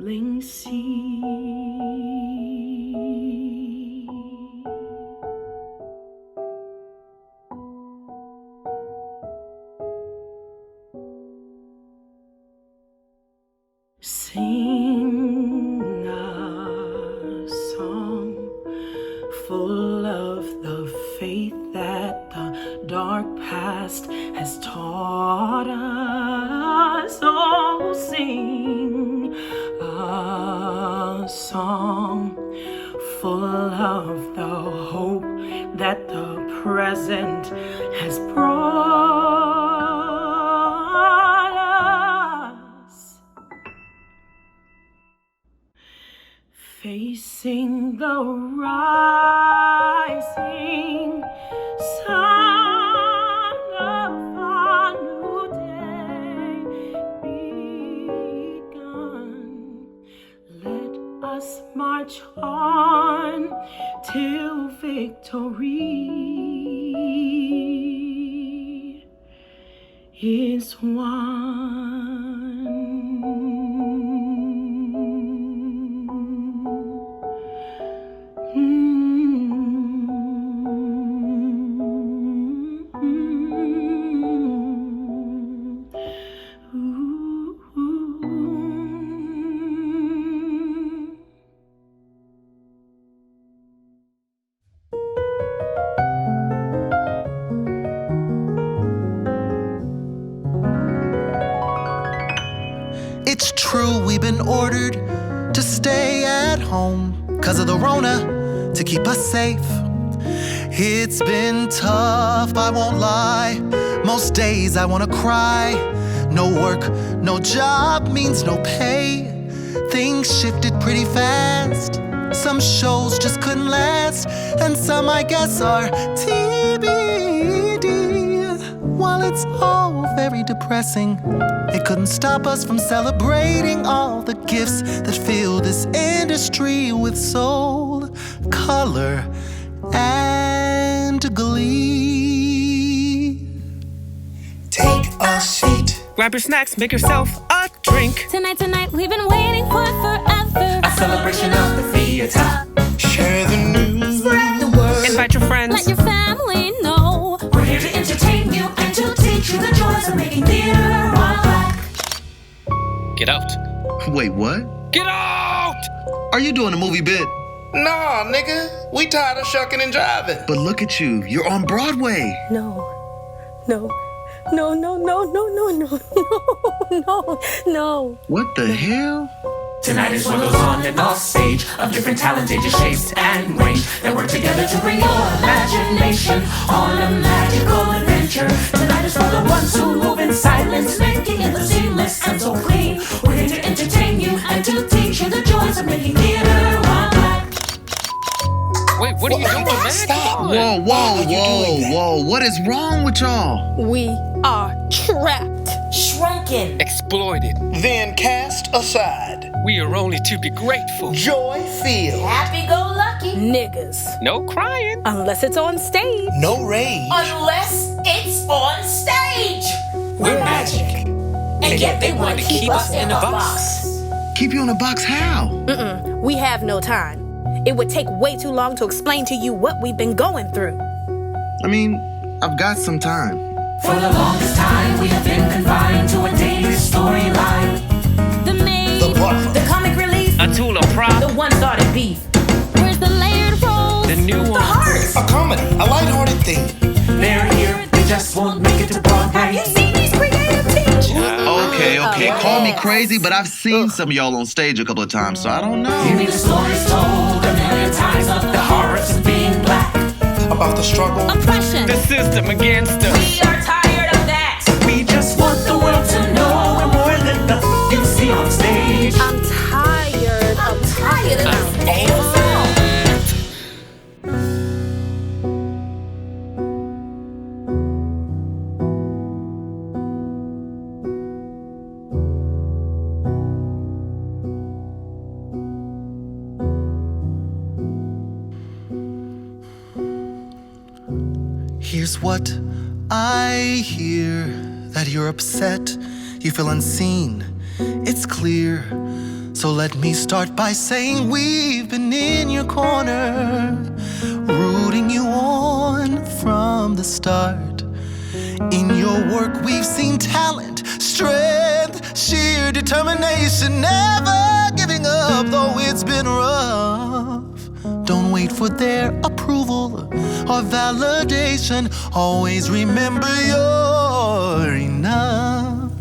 trembling sea. Sing a song full of the faith that the dark past has taught us. Oh, sing a song full of the hope that the present has brought us. Facing the rising sun of a new day begun. Let us march on till victory is won. It's true, we've been ordered to stay at home 'cause of the Rona, to keep us safe. It's been tough, I won't lie. Most days I wanna cry. No work, no job means no pay. Things shifted pretty fast. Some shows just couldn't last, and some I guess are TBD. While it's all very depressing, it couldn't stop us from celebrating all the gifts that fill this industry with soul, color, and glee. Take a seat. Grab your snacks, make yourself a drink. Tonight, we've been waiting for forever. A celebration of the theater. Share the news. Spread the word. Invite your friends. Let your family know. We're here to entertain you and to teach you the joys of making theater on black. Get out. Wait, what? Get out! Are you doing a movie bit? Nah, nigga. We tired of shucking and driving. But look at you. You're on Broadway. No. What the hell? Tonight is what goes on and off stage, of different talent, ages, shapes, and range that work together to bring your imagination on a magical adventure. Tonight is for the ones who move in silence, making it seamless and so clean. We're here to entertain you and to teach you the joys of making theater on black. Wait, what are you doing, man? Stop. Whoa. What is wrong with y'all? We are trapped. Shrunken. Exploited. Then cast aside. We are only to be grateful. Joy filled. Happy-go-lucky. Niggas. No crying. Unless it's on stage. No rage. Unless it's on stage. We're magic. And yet they want to keep us in a box. Keep you in a box how? We have no time. It would take way too long to explain to you what we've been going through. I mean, I've got some time. For the longest time, we have been confined to a daily storyline. The maid, The butler. The comic relief, A tool, a prop. the one started beef, where's the layered roles? The new the one. hearts. A comedy. A lighthearted theme. They're here, they just won't make it to Broadway. Have you seen these creative teams? Okay. Call me crazy, but I've seen some of y'all on stage a couple of times, so I don't know. Hear me the stories told a million times of the horrors of being black. About the struggle. Oppression. The system against us. We are tired of that. We just want the world to know we're more than the you see on stage. I'm tired of Here's what I hear, that you're upset, you feel unseen it's clear. So let me start by saying we've been in your corner, rooting you on from the start. In your work we've seen talent, strength, sheer determination, never giving up though it's been rough. Don't wait for their approval or validation, always remember you're enough.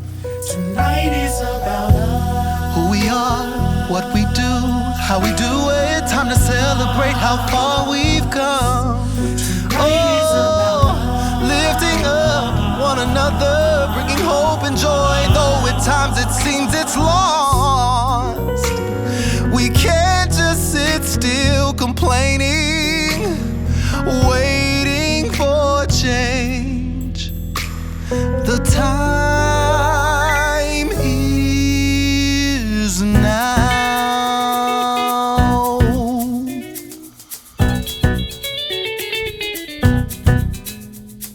Tonight is about us. Who we are, what we do, how we do it. Time to celebrate how far we've come. Oh, lifting up one another, bringing hope and joy, though at times it seems it's lost. We can't just sit still complaining, waiting for change. The time is now.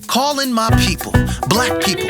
Calling my people, black people,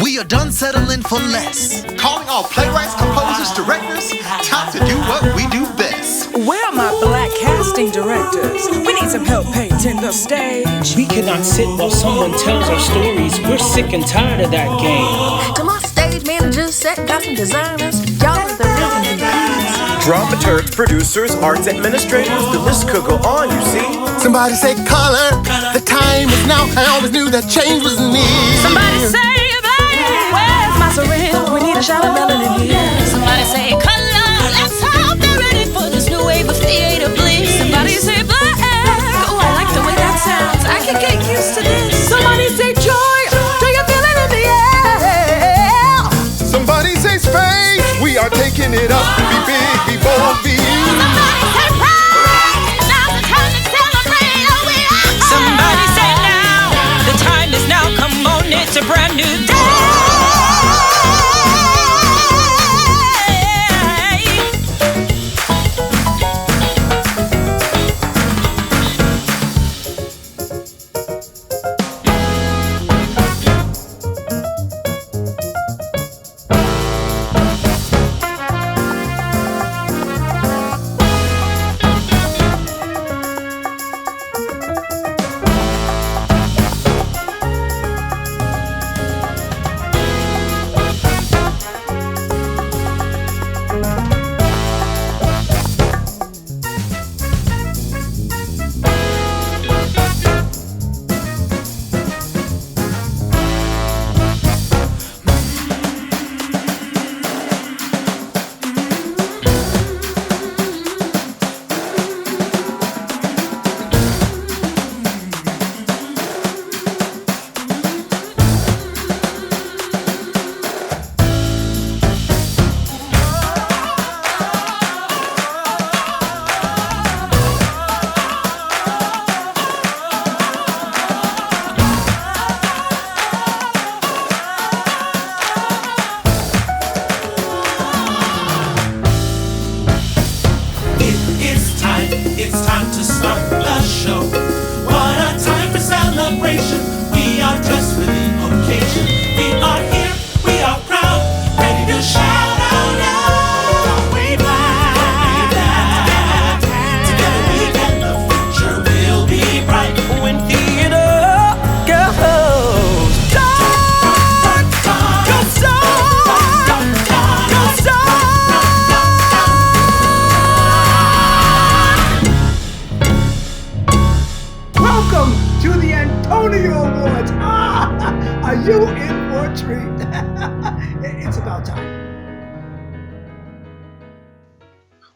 we are done settling for less. Calling all playwrights, composers, directors, time to do what we do best. Where are my black casting directors? We need some help painting the stage. We cannot sit while someone tells our stories. We're sick and tired of that game. To my stage managers, set costume designers, y'all are the real MVPs. Dramaturgs, producers, arts administrators, the list could go on, you see. Somebody say color, the time is now. I always knew that change was near. Somebody say babe, where's my syringe? We need a shot of melanin here. Somebody say color, let's hope they're ready for this new wave of theater bliss. Somebody say black, oh I like the way that sounds. I can get used to this. Somebody say joy, do you feel it in the air? Somebody say space, we are taking it up to be big, be bold, be you. Somebody say pride, now's the time to celebrate, oh we are. Somebody say now, the time is now. Come on, it's a brand new day.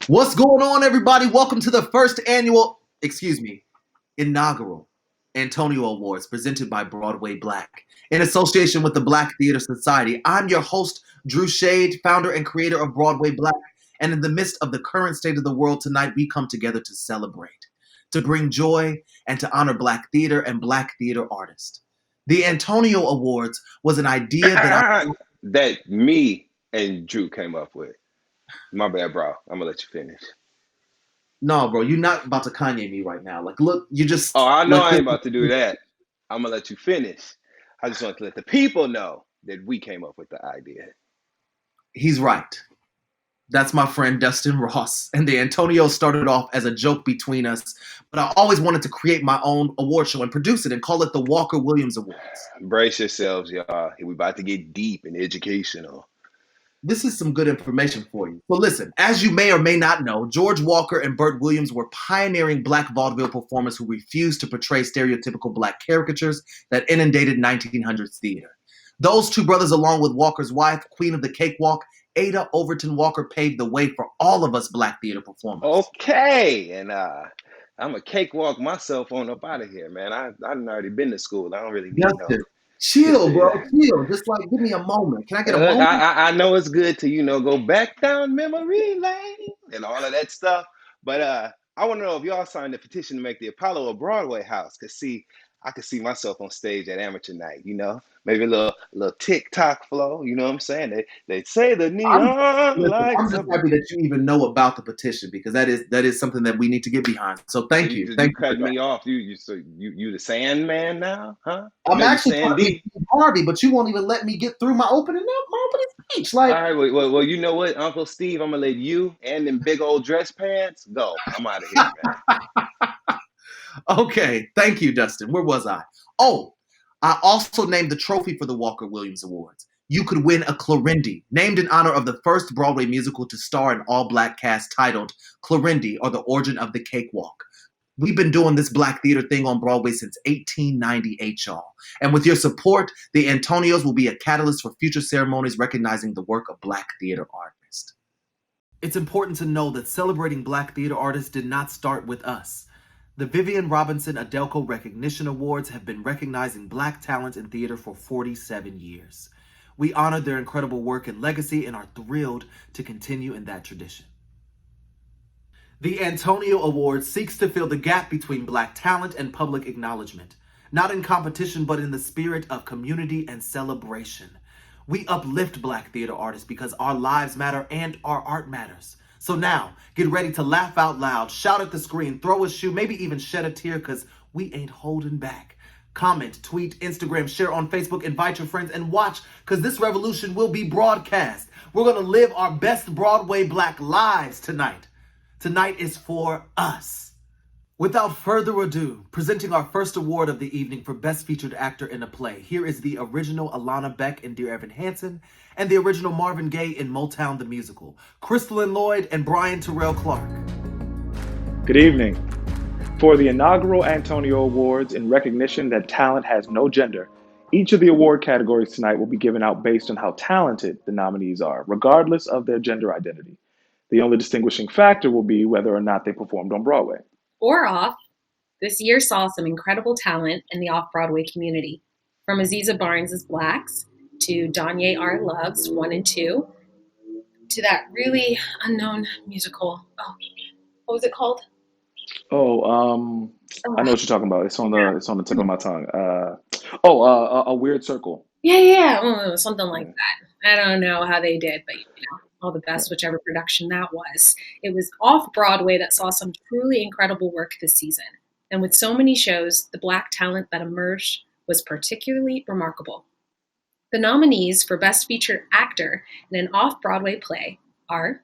What's going on, everybody? Welcome to the first inaugural Antonyo Awards presented by Broadway Black in association with the Black Theater Society. I'm your host, Drew Shade, founder and creator of Broadway Black. And in the midst of the current state of the world tonight, we come together to celebrate, to bring joy, and to honor Black theater and Black theater artists. The Antonyo Awards was an idea that me and Drew came up with. My bad, bro. I'm gonna let you finish. No, bro, you're not about to Kanye me right now. Like, look, you just... Oh, I know I ain't about to do that. I'm gonna let you finish. I just want to let the people know that we came up with the idea. He's right. That's my friend Dustin Ross. And the Antonyo started off as a joke between us, but I always wanted to create my own award show and produce it and call it the Walker Williams Awards. Brace yourselves, y'all. We about to get deep and educational. This is some good information for you. So listen, as you may or may not know, George Walker and Burt Williams were pioneering Black vaudeville performers who refused to portray stereotypical Black caricatures that inundated 1900s theater. Those two brothers, along with Walker's wife, Queen of the Cakewalk, Ada Overton Walker, paved the way for all of us Black theater performers. Okay, and I'm a cakewalk myself on up out of here, man. I've already been to school. I don't really need no. Chill, bro. Chill. Just like, give me a moment. Can I get a moment? I know it's good to, go back down memory lane and all of that stuff. But I want to know if y'all signed the petition to make the Apollo a Broadway house. Because, see, I could see myself on stage at amateur night, Maybe a little TikTok flow, you know what I'm saying? They say the neon lights. I'm just happy that you even know about the petition, because that is something that we need to get behind. So thank you. You cut me off. You the Sandman now, huh? I'm actually Harvey, but you won't even let me get through my opening speech. Like, all right, well, you know what, Uncle Steve, I'm gonna let you and them big old dress pants go. I'm out of here, man. Okay, thank you, Dustin. Where was I? Oh, I also named the trophy for the Walker Williams Awards. You could win a Clarindy, named in honor of the first Broadway musical to star an all-Black cast titled Clarindy, or The Origin of the Cakewalk. We've been doing this Black theater thing on Broadway since 1898, y'all. And with your support, the Antonios will be a catalyst for future ceremonies recognizing the work of Black theater artists. It's important to know that celebrating Black theater artists did not start with us. The Vivian Robinson Adelko Recognition Awards have been recognizing Black talent in theater for 47 years. We honor their incredible work and legacy and are thrilled to continue in that tradition. The Antonyo Award seeks to fill the gap between Black talent and public acknowledgement, not in competition, but in the spirit of community and celebration. We uplift Black theater artists because our lives matter and our art matters. So now, get ready to laugh out loud, shout at the screen, throw a shoe, maybe even shed a tear, because we ain't holding back. Comment, tweet, Instagram, share on Facebook, invite your friends, and watch, because this revolution will be broadcast. We're going to live our best Broadway Black lives tonight. Tonight is for us. Without further ado, presenting our first award of the evening for Best Featured Actor in a Play, here is the original Alana Beck in Dear Evan Hansen and the original Marvin Gaye in Motown the Musical, Crystalline Lloyd and Brian Terrell Clark. Good evening. For the inaugural Antonyo Awards, in recognition that talent has no gender, each of the award categories tonight will be given out based on how talented the nominees are, regardless of their gender identity. The only distinguishing factor will be whether or not they performed on Broadway. Or off. This year saw some incredible talent in the off-Broadway community, from Aziza Barnes' Blacks to Danye R. Love's 1 and 2, to that really unknown musical. Oh, what was it called? I know what you're talking about. It's on the tip of my tongue. A Weird Circle. Yeah, something like that. I don't know how they did, but all the best, whichever production that was. It was off-Broadway that saw some truly incredible work this season. And with so many shows, the Black talent that emerged was particularly remarkable. The nominees for Best Featured Actor in an off-Broadway play are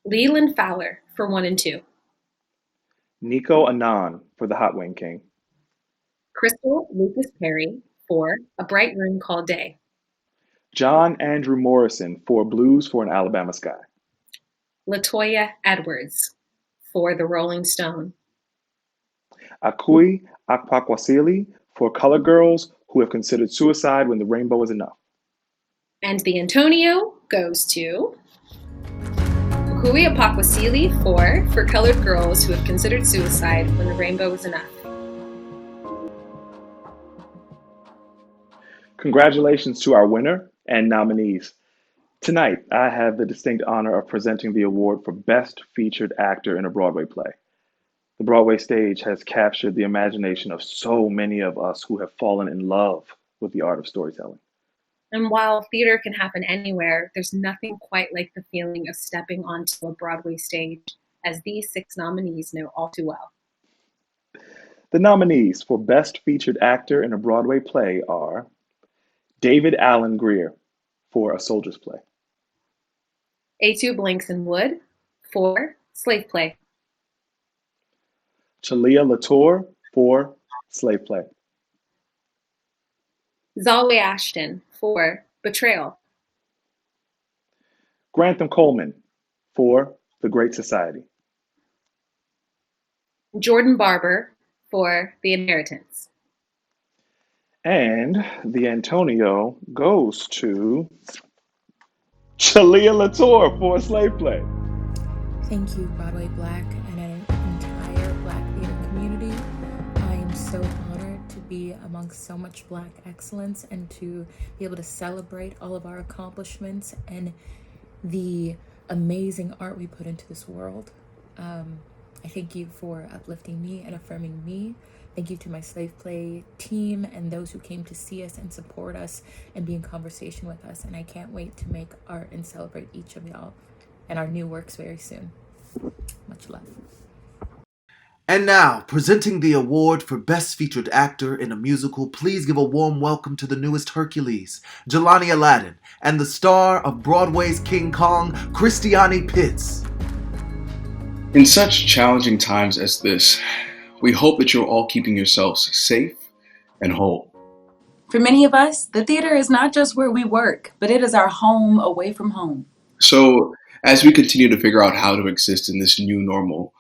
Leland Fowler for 1 and 2, Nico Annan for The Hot Wing King, Crystal Lucas Perry for A Bright Room Called Day, John Andrew Morrison for Blues for an Alabama Sky, Latoya Edwards for The Rolling Stone, Akui Akpakwasili for Colored Girls Who Have Considered Suicide When the Rainbow Is Enough. And the Antonyo goes to Akui Akpakwasili for Colored Girls Who Have Considered Suicide When the Rainbow Is Enough. Congratulations to our winner and nominees. Tonight, I have the distinct honor of presenting the award for Best Featured Actor in a Broadway Play. The Broadway stage has captured the imagination of so many of us who have fallen in love with the art of storytelling. And while theater can happen anywhere, there's nothing quite like the feeling of stepping onto a Broadway stage, as these 6 nominees know all too well. The nominees for Best Featured Actor in a Broadway Play are David Allen Greer for A Soldier's Play, A2 Blinks and Wood for Slave Play. Chalia Latour for Slave Play. Zalwe Ashton for Betrayal. Grantham Coleman for The Great Society. Jordan Barber for The Inheritance. And the Antonyo goes to Chalia Latour for Slave Play. Thank you, Broadway Black and an entire Black theater community. I am so honored to be amongst so much Black excellence and to be able to celebrate all of our accomplishments and the amazing art we put into this world. I thank you for uplifting me and affirming me. Thank you to my Slave Play team and those who came to see us and support us and be in conversation with us. And I can't wait to make art and celebrate each of y'all and our new works very soon. Much love. And now, presenting the award for Best Featured Actor in a Musical, please give a warm welcome to the newest Hercules, Jelani Aladdin, and the star of Broadway's King Kong, Christiani Pitts. In such challenging times as this, we hope that you're all keeping yourselves safe and whole. For many of us, the theater is not just where we work, but it is our home away from home. So, as we continue to figure out how to exist in this new normal,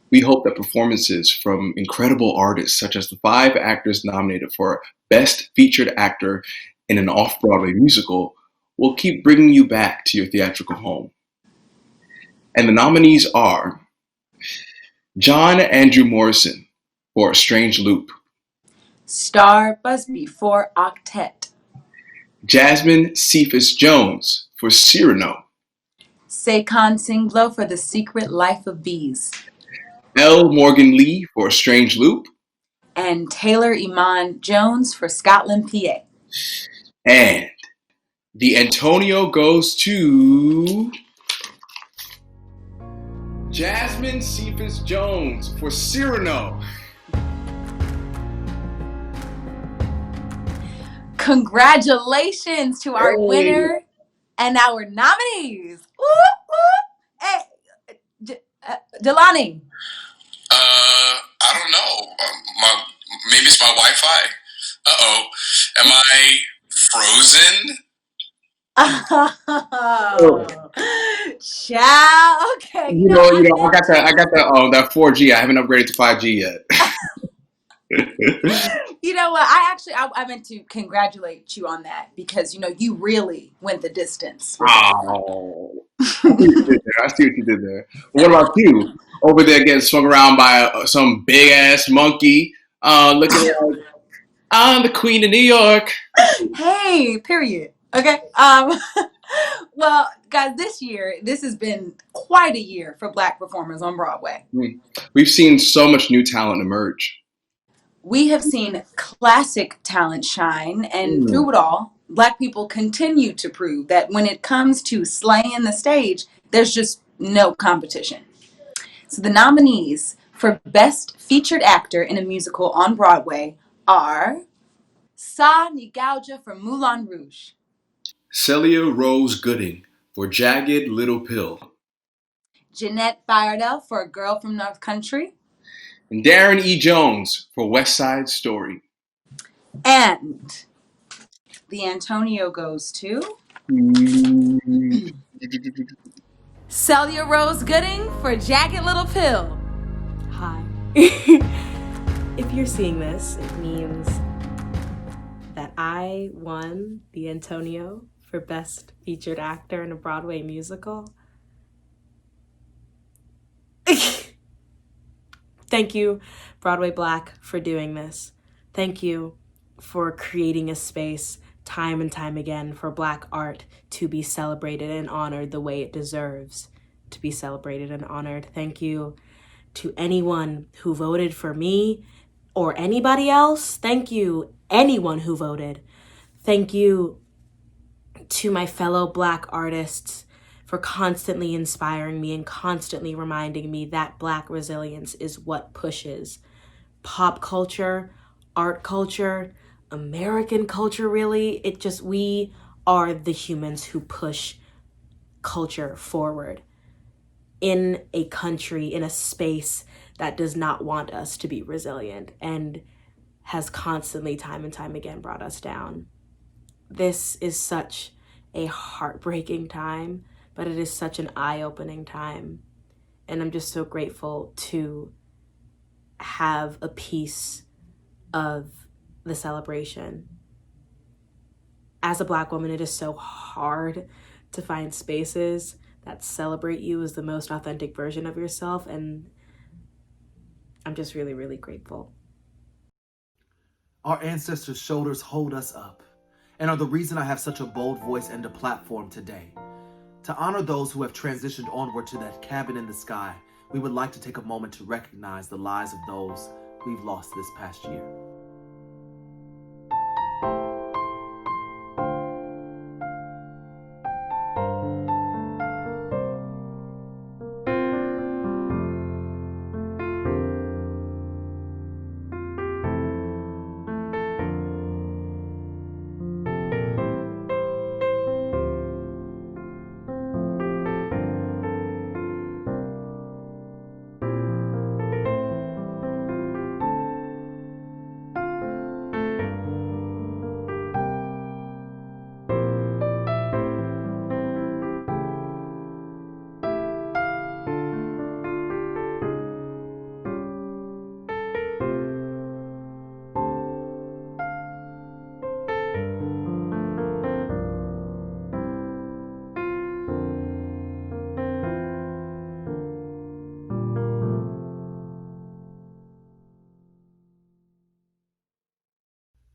we hope that performances from incredible artists, such as the 5 actors nominated for Best Featured Actor in an Off-Broadway Musical, will keep bringing you back to your theatrical home. And the nominees are John Andrew Morrison for Strange Loop, Star Busby for Octet, Jasmine Cephas Jones for Cyrano, Sekon Singblow for The Secret Life of Bees, L. Morgan Lee for Strange Loop, and Taylor Iman Jones for Scotland, PA. And the Antonyo goes to Jasmine Cephas Jones for Cyrano. Congratulations to our winner and our nominees. Whoop, whoop. Hey, Jelani. I don't know. Maybe it's my Wi-Fi. Uh-oh. Am I frozen? Oh, ciao. Okay. You know, I got that 4G. I haven't upgraded to 5G yet. You know what? I meant to congratulate you on that because you really went the distance. Oh, I see what you did there. What about you? Over there getting swung around by some big ass monkey, looking like I'm the Queen of New York. Hey, period. Okay. Well, guys, this has been quite a year for Black performers on Broadway. We've seen so much new talent emerge. We have seen classic talent shine, and through it all, Black people continue to prove that when it comes to slaying the stage, there's just no competition. So the nominees for Best Featured Actor in a Musical on Broadway are Sa Ngauja for Moulin Rouge, Celia Rose Gooding for Jagged Little Pill, Jeanette Fairdell for A Girl from North Country, and Darren E. Jones for West Side Story. And the Antonyo goes to Celia Rose Gooding for Jagged Little Pill. Hi. If you're seeing this, it means that I won the Antonyo for Best Featured Actor in a Broadway Musical. Thank you, Broadway Black, for doing this. Thank you for creating a space time and time again for Black art to be celebrated and honored the way it deserves to be celebrated and honored. Thank you to anyone who voted for me or anybody else. Thank you, anyone who voted. Thank you to my fellow Black artists for constantly inspiring me and constantly reminding me that Black resilience is what pushes pop culture, art culture, American culture, really. We are the humans who push culture forward in a country, in a space that does not want us to be resilient and has constantly, time and time again, brought us down. This is such a heartbreaking time, but it is such an eye-opening time. And I'm just so grateful to have a piece of the celebration. As a Black woman, it is so hard to find spaces that celebrate you as the most authentic version of yourself, and I'm just really, really grateful. Our ancestors' shoulders hold us up and are the reason I have such a bold voice and a platform today. To honor those who have transitioned onward to that cabin in the sky, we would like to take a moment to recognize the lives of those we've lost this past year.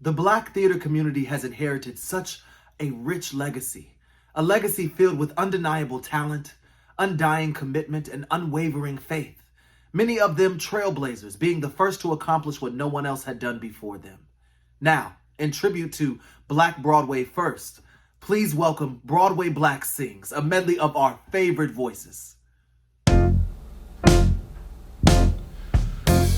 The Black theater community has inherited such a rich legacy, a legacy filled with undeniable talent, undying commitment, and unwavering faith. Many of them trailblazers, being the first to accomplish what no one else had done before them. Now, in tribute to Black Broadway First, please welcome Broadway Black Sings, a medley of our favorite voices.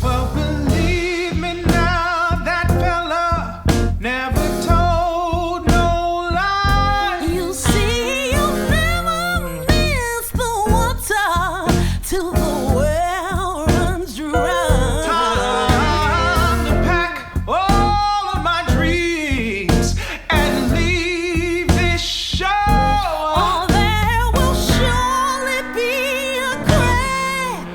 Well, believe me now, that fella never told no lie. You see, you'll never miss the water till the well runs dry. Time to pack all of my dreams and leave this show. Oh, there will surely be a crack,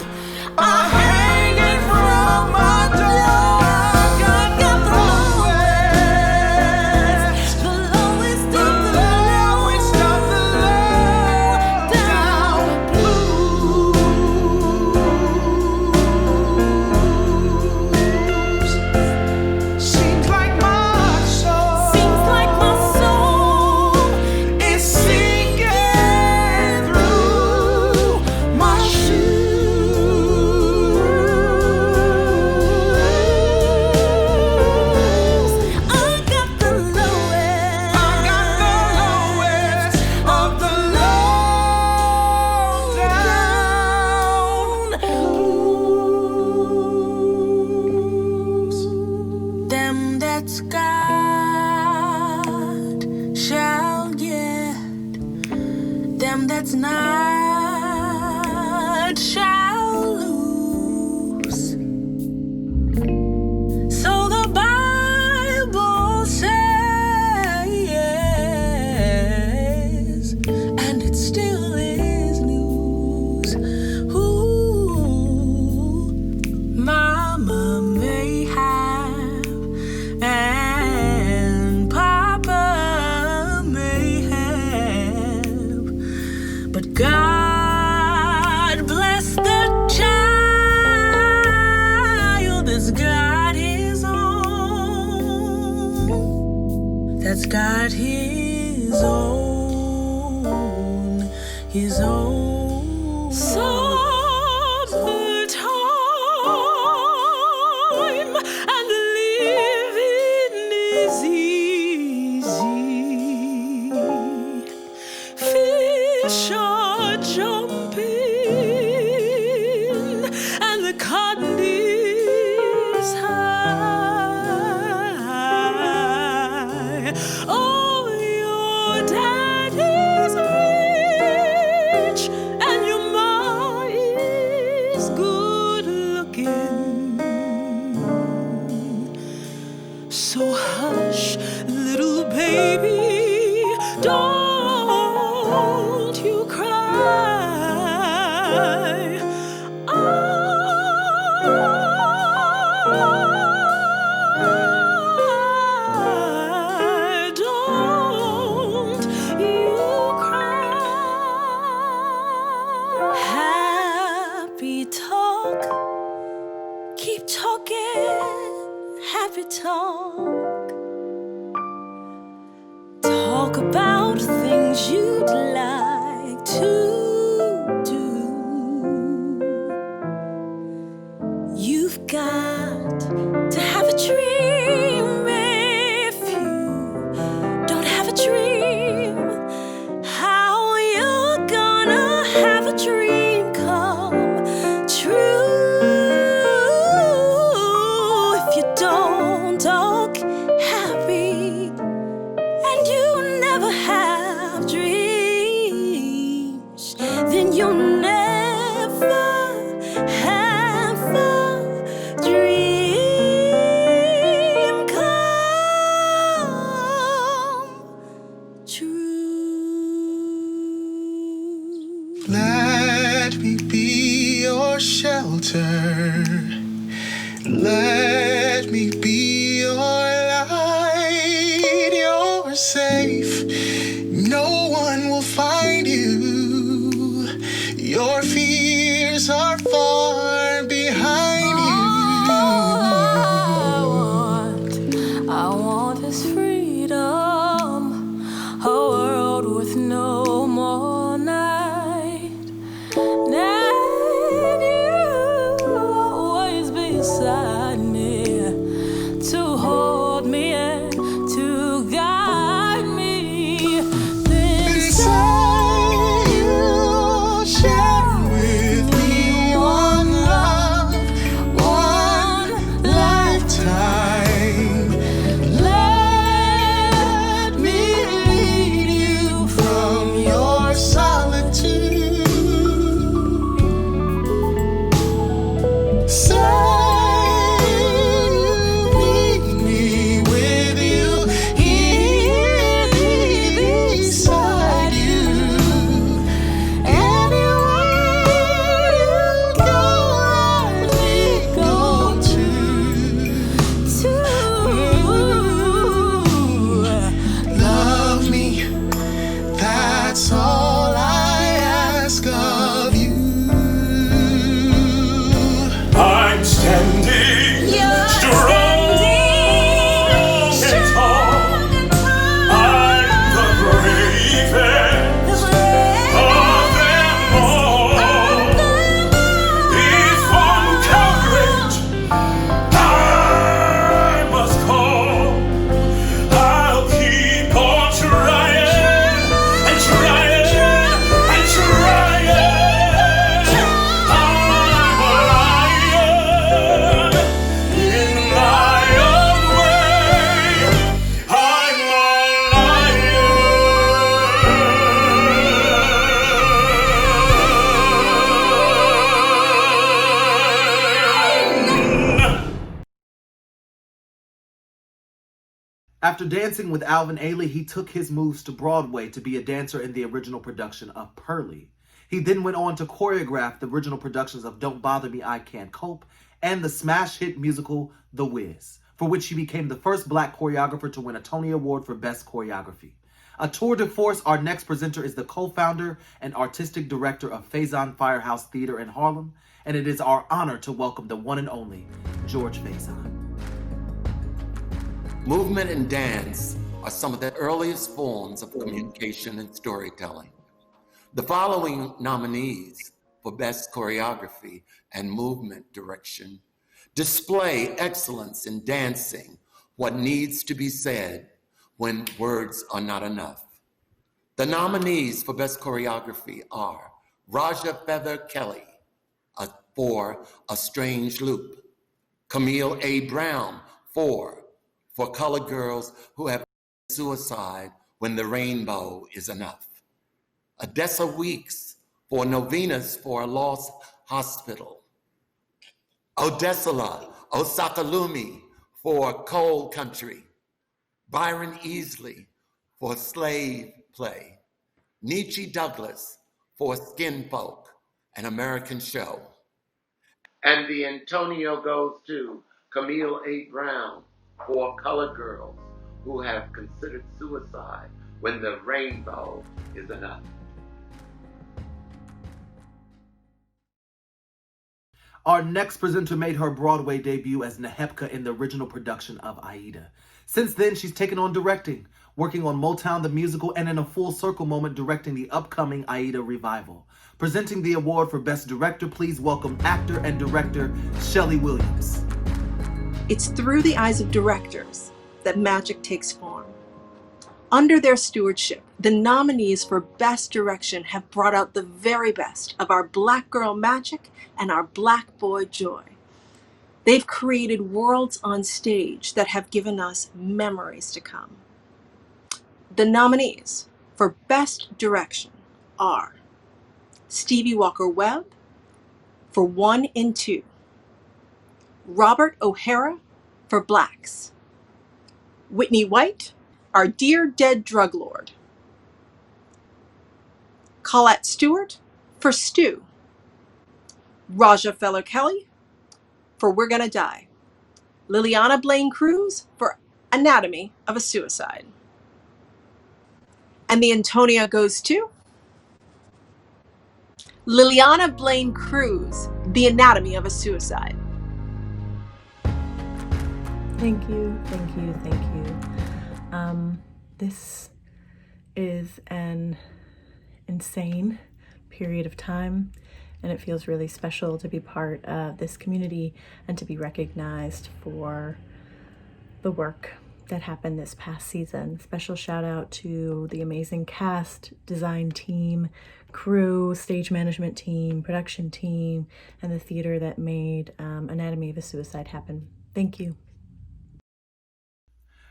a hanging from my door. Got the lowest, the lowest of the lowest of the low down blues. Seems like my soul is sinking through my shoes. I got the lowest, Of the low down blues. them that's got shall get, them that's not shall lose. So the Bible says, and it still is news. Ooh, Mama may have, and Papa may have, but God bless the child that's got his own, that's got his own, his own. Summertime and living is easy. Fish are jumping and the cotton is high. Oh, your daddy's Don't you cry. Happy talk, keep talking. Happy talk. Talk about things you'd like to do. You've got to have a dream. If you don't have a dream, how you gonna have a dream come true? If you don't talk happy and you never have dreams, then you'll never have a dream come true. Let me be your shelter. Let me be your light. You're safe. No one will find you. Your fears are far behind I want is freedom, a world with no more night. And you always beside me to hold me and to guide me. Then say you'll share with me one love, one lifetime. Let me lead you from your solitude. Say you need me with you, here beside you. Anywhere you go, let me go to love me. That's all I ask of you. I'm standing strong and tall. I'm the bravest of them all. It's one courage I must call. I'll keep on trying and trying and trying. I'm a lion in my own way. I'm a lion. After dancing with Alvin Ailey, he took his moves to Broadway to be a dancer in the original production of Pearly. He then went on to choreograph the original productions of Don't Bother Me, I Can't Cope, and the smash hit musical The Wiz, for which he became the first Black choreographer to win a Tony Award for Best Choreography. A tour de force, our next presenter is the co-founder and artistic director of Faison Firehouse Theater in Harlem, and it is our honor to welcome the one and only George Faison. Movement and dance are some of the earliest forms of communication and storytelling. The following nominees for Best Choreography and Movement Direction display excellence in dancing what needs to be said when words are not enough. The nominees for Best Choreography are Raja Feather Kelly for A Strange Loop, Camille A. Brown for Colored Girls Who Have Suicide When the Rainbow Is Enough, Odessa Weeks for Novenas for a Lost Hospital, Odessala Osakalumi for Coal Country, Byron Easley for Slave Play, Nietzsche Douglas for Skin Folk, an American show. And the Antonyo goes to Camille A. Brown for Colored Girls who have considered suicide when the rainbow is enough. Our next presenter made her Broadway debut as Nehepka in the original production of Aida. Since then, she's taken on directing, working on Motown the Musical and in a full circle moment directing the upcoming Aida revival. Presenting the award for Best Director, please welcome actor and director Shelley Williams. It's through the eyes of directors that magic takes form. Under their stewardship, the nominees for Best Direction have brought out the very best of our Black girl magic and our Black boy joy. They've created worlds on stage that have given us memories to come. The nominees for Best Direction are Stevie Walker-Webb for 1 and 2, Robert O'Hara for Blacks, Whitney White, our dear dead drug lord, Colette Stewart for Stew, Raja Feller-Kelly for We're Gonna Die, Liliana Blaine Cruz for Anatomy of a Suicide. And the Antonyo goes to Liliana Blaine Cruz, The Anatomy of a Suicide. Thank you, thank you, thank you. This is an insane period of time, and it feels really special to be part of this community and to be recognized for the work that happened this past season. Special shout out to the amazing cast, design team, crew, stage management team, production team, and the theater that made Anatomy of a Suicide happen. Thank you.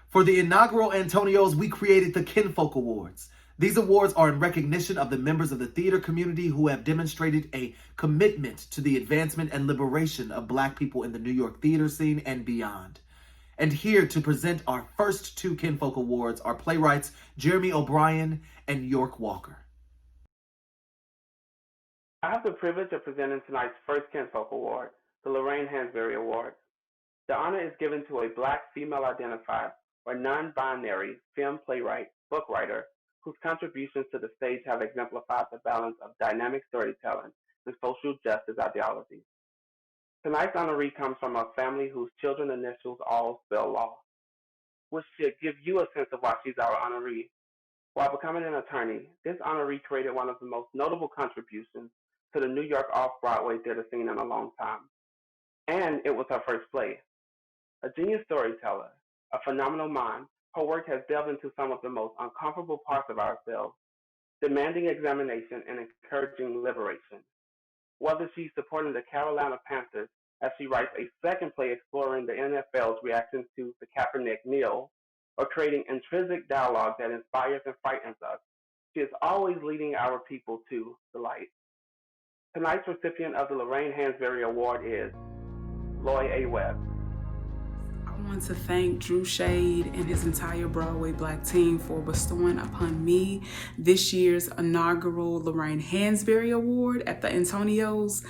For the inaugural Antonios, we created the Kinfolk Awards. These awards are in recognition of the members of the theater community who have demonstrated a commitment to the advancement and liberation of Black people in the New York theater scene and beyond. And here to present our first 2 Kinfolk Awards are playwrights Jeremy O'Brien and York Walker. I have the privilege of presenting tonight's first Kinfolk Award, the Lorraine Hansberry Award. The honor is given to a Black female-identified or non-binary film playwright, book writer, whose contributions to the stage have exemplified the balance of dynamic storytelling and social justice ideologies. Tonight's honoree comes from a family whose children's initials all spell law, which should give you a sense of why she's our honoree. While becoming an attorney, this honoree created one of the most notable contributions to the New York off-Broadway theater scene in a long time. And it was her first play. A genius storyteller, a phenomenal mind, her work has delved into some of the most uncomfortable parts of ourselves, demanding examination and encouraging liberation. Whether she's supporting the Carolina Panthers as she writes a second play exploring the NFL's reaction to the Kaepernick kneel, or creating intrinsic dialogue that inspires and frightens us, she is always leading our people to the light. Tonight's recipient of the Lorraine Hansberry Award is Loy A. Webb. I want to thank Drew Shade and his entire Broadway Black team for bestowing upon me this year's inaugural Lorraine Hansberry Award at the Antonios.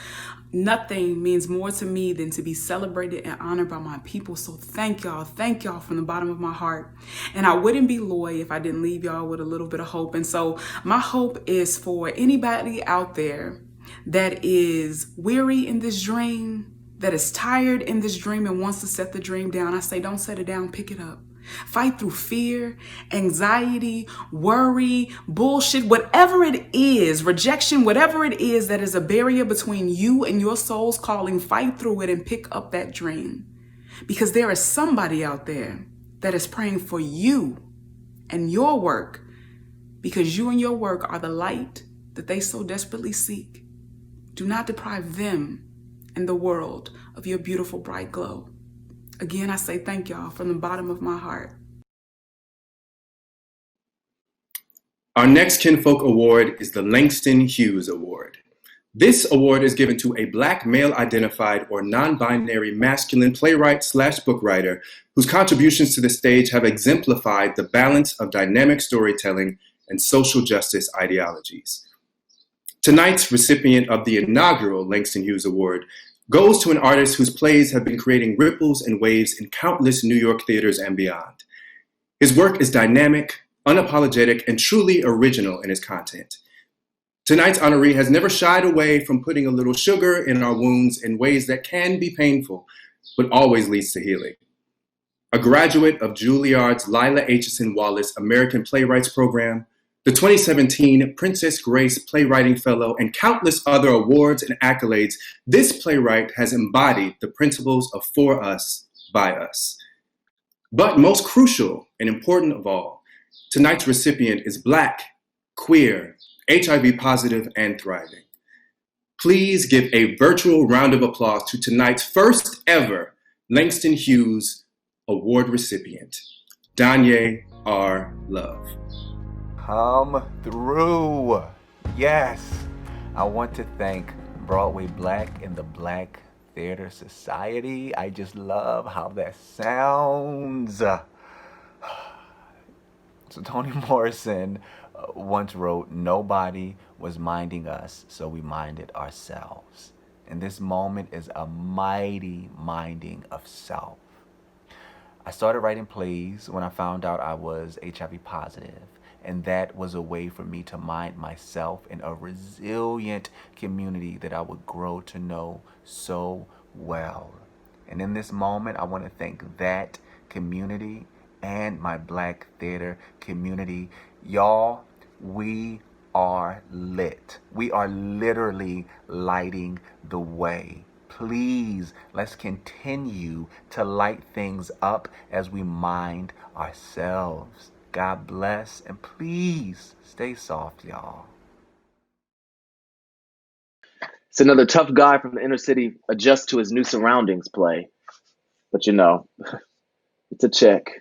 Nothing means more to me than to be celebrated and honored by my people. So thank y'all from the bottom of my heart. And I wouldn't be Loy if I didn't leave y'all with a little bit of hope. And so my hope is for anybody out there that is weary in this dream, that is tired in this dream and wants to set the dream down. I say, don't set it down, pick it up. Fight through fear, anxiety, worry, bullshit, whatever it is, rejection, whatever it is that is a barrier between you and your soul's calling, fight through it and pick up that dream. Because there is somebody out there that is praying for you and your work, because you and your work are the light that they so desperately seek. Do not deprive them and the world of your beautiful bright glow. Again, I say thank y'all from the bottom of my heart. Our next Kinfolk Award is the Langston Hughes Award. This award is given to a Black male-identified or non-binary masculine playwright/bookwriter whose contributions to the stage have exemplified the balance of dynamic storytelling and social justice ideologies. Tonight's recipient of the inaugural Langston Hughes Award goes to an artist whose plays have been creating ripples and waves in countless New York theaters and beyond. His work is dynamic, unapologetic, and truly original in its content. Tonight's honoree has never shied away from putting a little sugar in our wounds in ways that can be painful, but always leads to healing. A graduate of Juilliard's Lila Aitchison Wallace American Playwrights Program, the 2017 Princess Grace Playwriting Fellow, and countless other awards and accolades, this playwright has embodied the principles of for us, by us. But most crucial and important of all, tonight's recipient is Black, queer, HIV positive, and thriving. Please give a virtual round of applause to tonight's first ever Langston Hughes Award recipient, Danye R. Love. Come through. Yes. I want to thank Broadway Black and the Black Theater Society. I just love how that sounds. So Toni Morrison once wrote, "Nobody was minding us, so we minded ourselves." And this moment is a mighty minding of self. I started writing plays when I found out I was HIV positive, and that was a way for me to mind myself in a resilient community that I would grow to know so well. And in this moment, I want to thank that community and my Black theater community. Y'all, we are lit. We are literally lighting the way. Please, let's continue to light things up as we mind ourselves. God bless, and please stay soft, y'all. It's another tough guy from the inner city adjusts to his new surroundings play. But you know, it's a check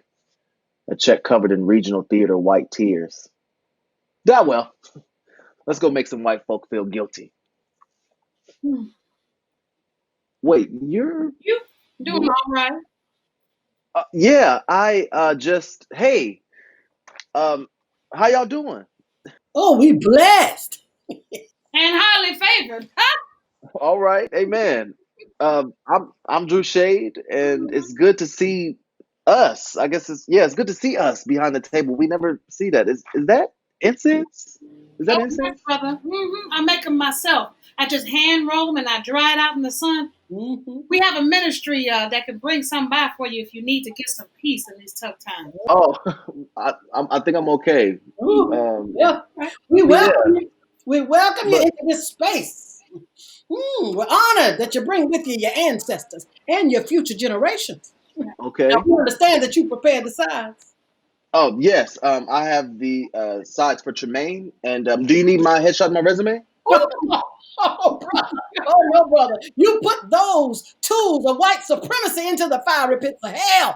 covered in regional theater white tears. That well, let's go make some white folk feel guilty. Wait, you're doing all right? Yeah, I just hey, how y'all doing? Oh, we blessed and highly favored. Huh? All right, amen. I'm Drew Shade, and it's good to see us. I guess it's good to see us behind the table. We never see that. Is that incense? Is that incense? Yes, brother. I make them myself. I just hand roll them and I dry it out in the sun. We have a ministry that can bring some by for you if you need to get some peace in these tough times. Oh, I think I'm okay. Yeah. We welcome you. We welcome you into this space. We're honored that you bring with you your ancestors and your future generations. Okay. Now, we understand that you prepared the sides. Oh yes. I have the sides for Tremaine. And do you need my headshot and my resume? Oh, brother. Oh, no, brother. You put those tools of white supremacy into the fiery pits of hell.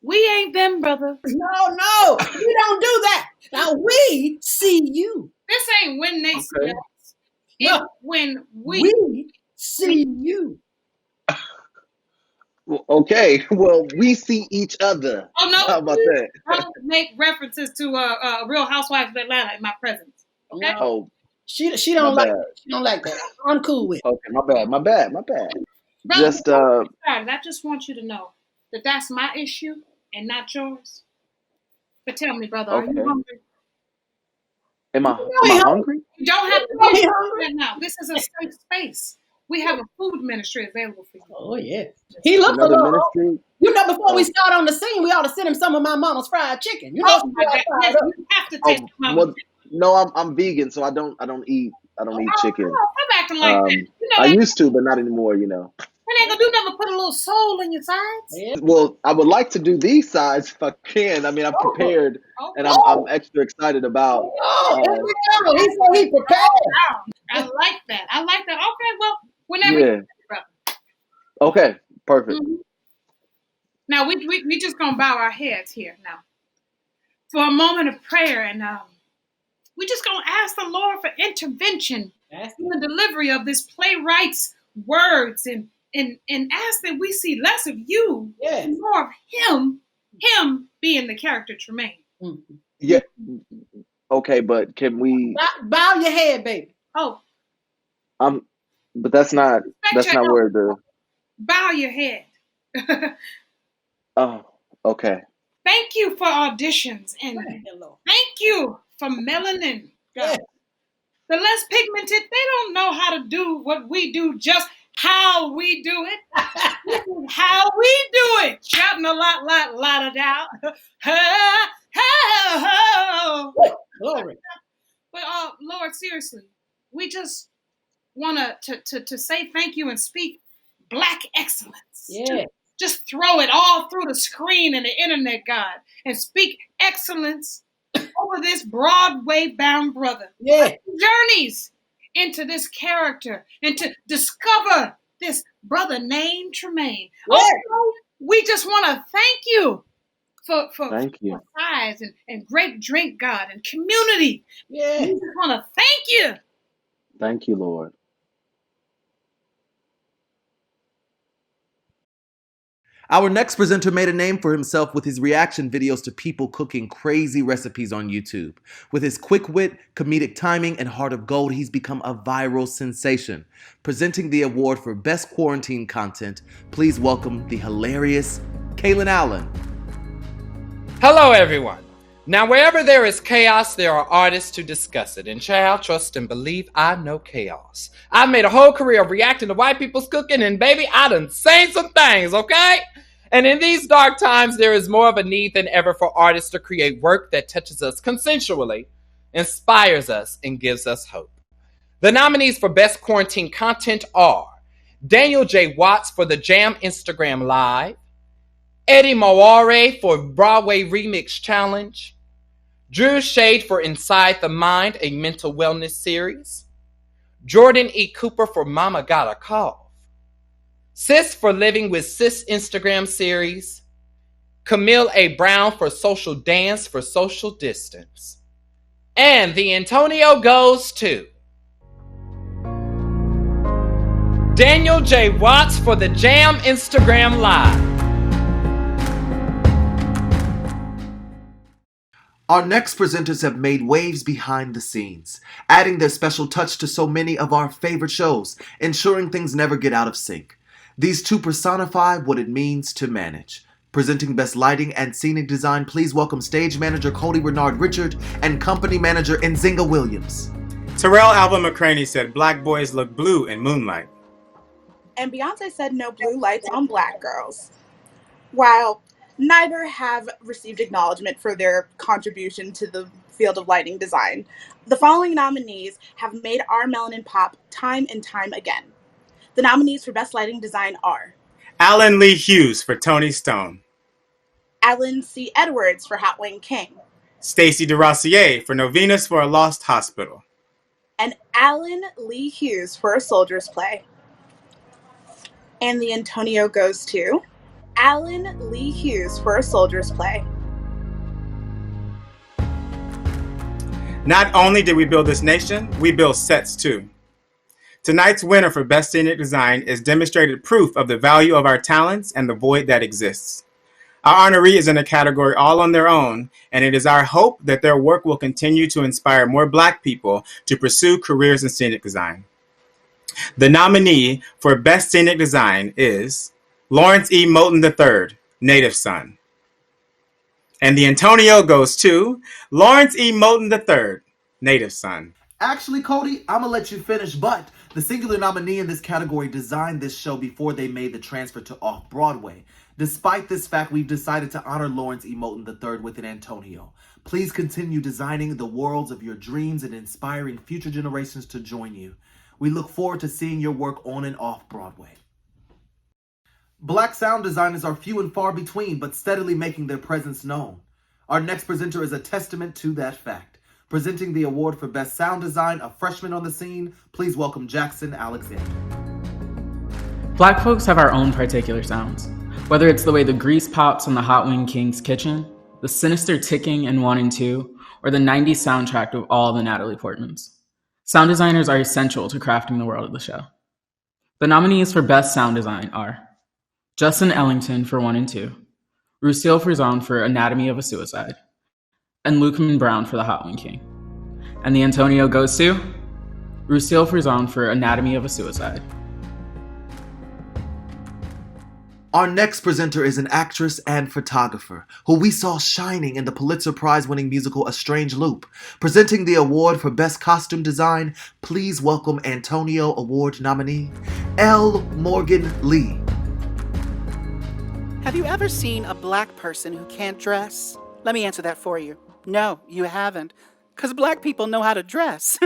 We ain't them, brother. No. We don't do that. Now, we see you. This ain't when they see us. It's when we see you. Okay. Well, we see each other. Oh, no. How about that? I don't make references to Real Housewives of Atlanta in my presence. Okay? Oh. She don't like that. She don't like that. I'm cool with it. Okay, my bad. Brother, Just I just want you to know that that's my issue and not yours. But tell me, brother, are you hungry? Am I hungry? You don't have to be hungry right now. This is a safe space. We have a food ministry available for you. Oh, yeah. He looks a little ministry. You know, before we start on the scene, we ought to send him some of my mama's fried chicken. You know, yes, you have to taste mama's chicken. No, I'm vegan, so I don't eat chicken. I'm acting like that. You know, I used to, but not anymore. You know. It ain't gonna do nothing but put a little soul in your sides. Yeah. Well, I would like to do these sides if I can. I mean, I'm prepared, and I'm extra excited about. Oh, here we go. He said he prepared. I like that. Okay, well, whenever you're ready, brother. Okay, perfect. Now we just gonna bow our heads here now for a moment of prayer, and we're just gonna ask the Lord for intervention in the delivery of this playwright's words, and ask that we see less of you and more of him being the character Tremaine. Yeah. Okay, but can we bow your head, baby? Oh, But that's not where the. bow your head. Oh, okay. Thank you for auditions and thank you for melanin. God. The less pigmented, they don't know how to do what we do, just how we do it. This is how we do it. Shouting a lot of doubt. Glory. But Lord, seriously, we just want to say thank you and speak Black excellence. Yeah. Just throw it all through the screen and the internet, God, and speak excellence over this Broadway-bound brother. Yeah. Journeys into this character and to discover this brother named Tremaine. Yeah. Also, we just want to thank you for size and great drink, God, and community. Yeah. We just want to thank you. Thank you, Lord. Our next presenter made a name for himself with his reaction videos to people cooking crazy recipes on YouTube. With his quick wit, comedic timing, and heart of gold, he's become a viral sensation. Presenting the award for Best Quarantine Content, please welcome the hilarious Kathryn Allison. Hello, everyone. Now, wherever there is chaos, there are artists to discuss it. And child, trust and believe, I know chaos. I've made a whole career of reacting to white people's cooking, and baby, I done seen some things, okay? And in these dark times, there is more of a need than ever for artists to create work that touches us consensually, inspires us, and gives us hope. The nominees for Best Quarantine Content are Daniel J. Watts for the Jam Instagram Live, Eddie Maware for Broadway Remix Challenge, Drew Shade for Inside the Mind, a mental wellness series, Jordan E. Cooper for Mama Got a Cough, Sis for Living with Sis Instagram series, Camille A. Brown for Social Dance for Social Distance, and the Antonyo goes to Daniel J. Watts for the Jam Instagram Live. Our next presenters have made waves behind the scenes, adding their special touch to so many of our favorite shows, ensuring things never get out of sync. These two personify what it means to manage. Presenting Best Lighting and Scenic Design, please welcome stage manager Cody Renard Richard and company manager Nzinga Williams. Terrell Alba McCraney said black boys look blue in moonlight. And Beyonce said no blue lights on black girls. While neither have received acknowledgement for their contribution to the field of lighting design, the following nominees have made our melanin pop time and time again. The nominees for Best Lighting Design are Alan Lee Hughes for Tony Stone, Alan C. Edwards for Hot Wing King, Stacey DeRossier for Novenas for a Lost Hospital, and Alan Lee Hughes for A Soldier's Play. And the Antonyo goes to Alan Lee Hughes for A Soldier's Play. Not only did we build this nation, we built sets too. Tonight's winner for Best Scenic Design is demonstrated proof of the value of our talents and the void that exists. Our honoree is in a category all on their own, and it is our hope that their work will continue to inspire more Black people to pursue careers in scenic design. The nominee for Best Scenic Design is Lawrence E. Moulton III, Native Son. And the Antonyo goes to Lawrence E. Moulton III, Native Son. Actually, Cody, I'm gonna let you finish, but the singular nominee in this category designed this show before they made the transfer to Off-Broadway. Despite this fact, we've decided to honor Lawrence E. Moulton III with an Antonyo. Please continue designing the worlds of your dreams and inspiring future generations to join you. We look forward to seeing your work on and off Broadway. Black sound designers are few and far between, but steadily making their presence known. Our next presenter is a testament to that fact. Presenting the award for Best Sound Design, a freshman on the scene, please welcome Jackson Alexander. Black folks have our own particular sounds. Whether it's the way the grease pops in the Hot Wing King's kitchen, the sinister ticking in 1 and 2, or the 90s soundtrack of all the Natalie Portmans. Sound designers are essential to crafting the world of the show. The nominees for Best Sound Design are Justin Ellington for 1 and 2, Lucille Frizon for Anatomy of a Suicide, and Lukeman Brown for The Hot Wing King. And the Antonyo goes to Lucille Frizon for Anatomy of a Suicide. Our next presenter is an actress and photographer who we saw shining in the Pulitzer Prize-winning musical A Strange Loop. Presenting the award for Best Costume Design, please welcome Antonyo Award nominee, L. Morgan Lee. Have you ever seen a black person who can't dress? Let me answer that for you. No, you haven't. Because black people know how to dress.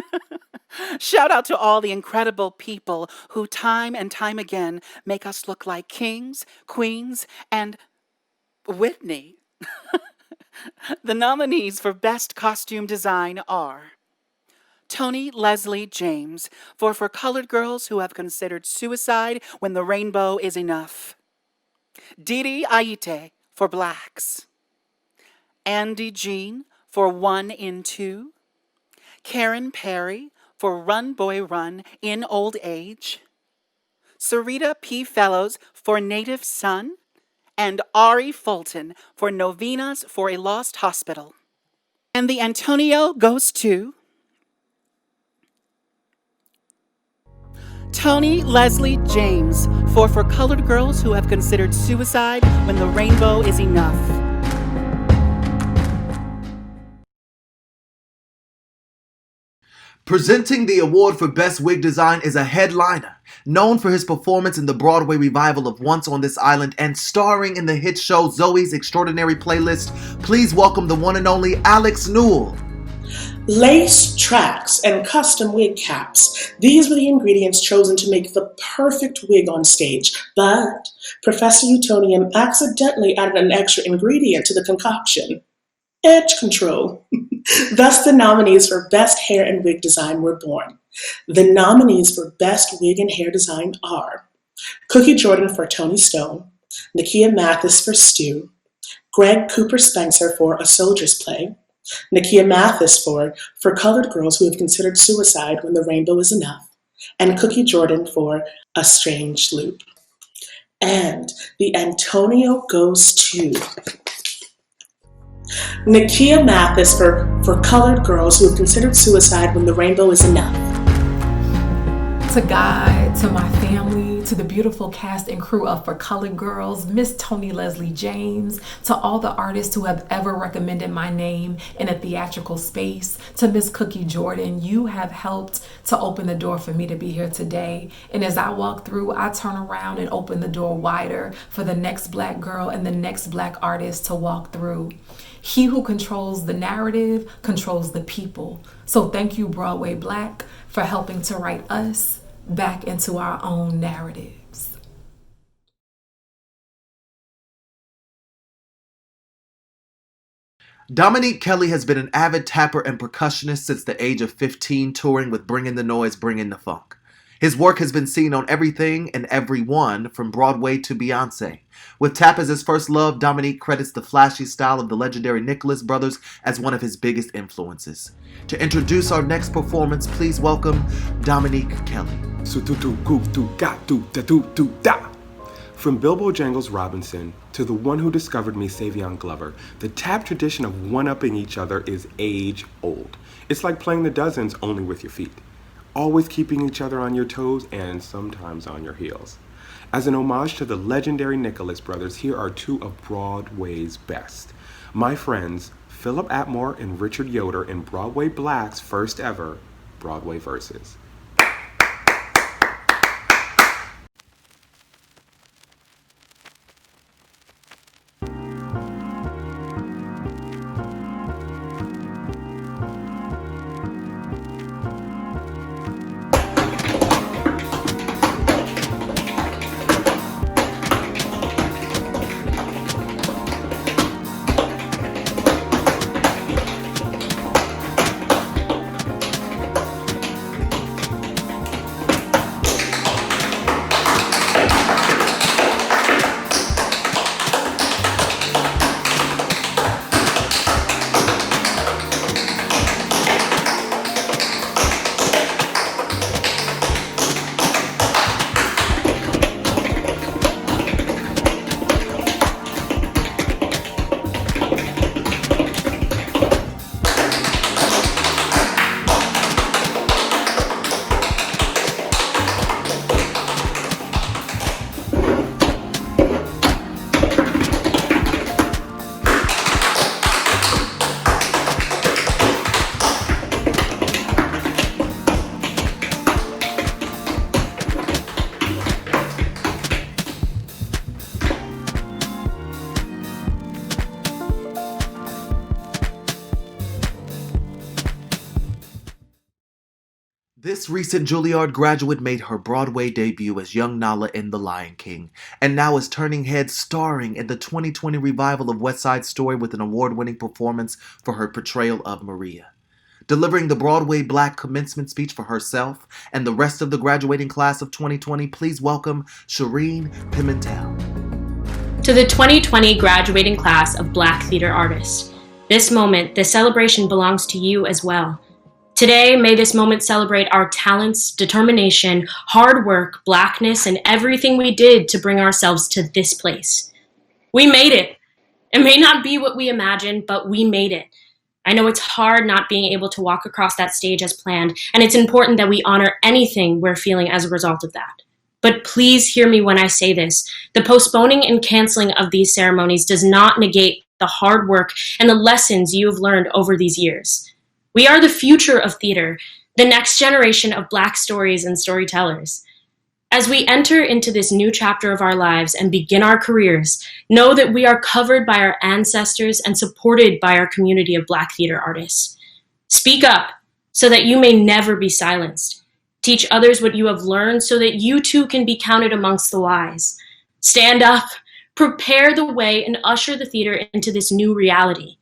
Shout out to all the incredible people who time and time again make us look like kings, queens, and Whitney. The nominees for Best Costume Design are Toni Leslie James for Colored Girls Who Have Considered Suicide When the Rainbow Is Enough. Didi Aite for Blacks. Andy Jean for 1 in 2. Karen Perry for Run Boy Run in Old Age. Sarita P. Fellows for Native Son. And Ari Fulton for Novenas for a Lost Hospital. And the Antonyo goes to Toni Leslie James for Colored Girls Who Have Considered Suicide When the Rainbow Is Enough. Presenting the award for Best Wig Design is a headliner, known for his performance in the Broadway revival of Once on This Island and starring in the hit show Zoe's Extraordinary Playlist. Please welcome the one and only Alex Newell. Lace, tracks, and custom wig caps. These were the ingredients chosen to make the perfect wig on stage, but Professor Utonium accidentally added an extra ingredient to the concoction: edge control. Thus, the nominees for Best Hair and Wig Design were born. The nominees for Best Wig and Hair Design are Cookie Jordan for Tony Stone, Nakia Mathis for Stew, Greg Cooper Spencer for A Soldier's Play, Nakia Mathis for Colored Girls Who Have Considered Suicide When the Rainbow Is Enough, and Cookie Jordan for A Strange Loop. And the Antonyo goes to Nakia Mathis for Colored Girls Who Have Considered Suicide When the Rainbow Is Enough. To God, to my family, to the beautiful cast and crew of For Colored Girls, Miss Toni Leslie James, to all the artists who have ever recommended my name in a theatrical space, to Miss Cookie Jordan, you have helped to open the door for me to be here today. And as I walk through, I turn around and open the door wider for the next Black girl and the next Black artist to walk through. He who controls the narrative controls the people. So thank you, Broadway Black, for helping to write us back into our own narratives. Dominique Kelly has been an avid tapper and percussionist since the age of 15, touring with Bringin' the Noise, Bringin' the Funk. His work has been seen on everything and everyone from Broadway to Beyonce. With tap as his first love, Dominique credits the flashy style of the legendary Nicholas brothers as one of his biggest influences. To introduce our next performance, please welcome Dominique Kelly. From Bilbo Jangles Robinson to the one who discovered me, Savion Glover, the tap tradition of one-upping each other is age-old. It's like playing the dozens only with your feet, always keeping each other on your toes and sometimes on your heels. As an homage to the legendary Nicholas brothers, here are two of Broadway's best. My friends, Philip Atmore and Richard Yoder in Broadway Black's first ever Broadway Verses. This recent Juilliard graduate made her Broadway debut as young Nala in The Lion King, and now is turning heads starring in the 2020 revival of West Side Story with an award-winning performance for her portrayal of Maria. Delivering the Broadway Black commencement speech for herself and the rest of the graduating class of 2020, please welcome Shireen Pimentel. To the 2020 graduating class of Black theater artists, this moment, this celebration belongs to you as well. Today, may this moment celebrate our talents, determination, hard work, Blackness, and everything we did to bring ourselves to this place. We made it. It may not be what we imagined, but we made it. I know it's hard not being able to walk across that stage as planned, and it's important that we honor anything we're feeling as a result of that. But please hear me when I say this. The postponing and canceling of these ceremonies does not negate the hard work and the lessons you have learned over these years. We are the future of theater, the next generation of Black stories and storytellers. As we enter into this new chapter of our lives and begin our careers, know that we are covered by our ancestors and supported by our community of Black theater artists. Speak up so that you may never be silenced. Teach others what you have learned so that you too can be counted amongst the wise. Stand up, prepare the way, and usher the theater into this new reality.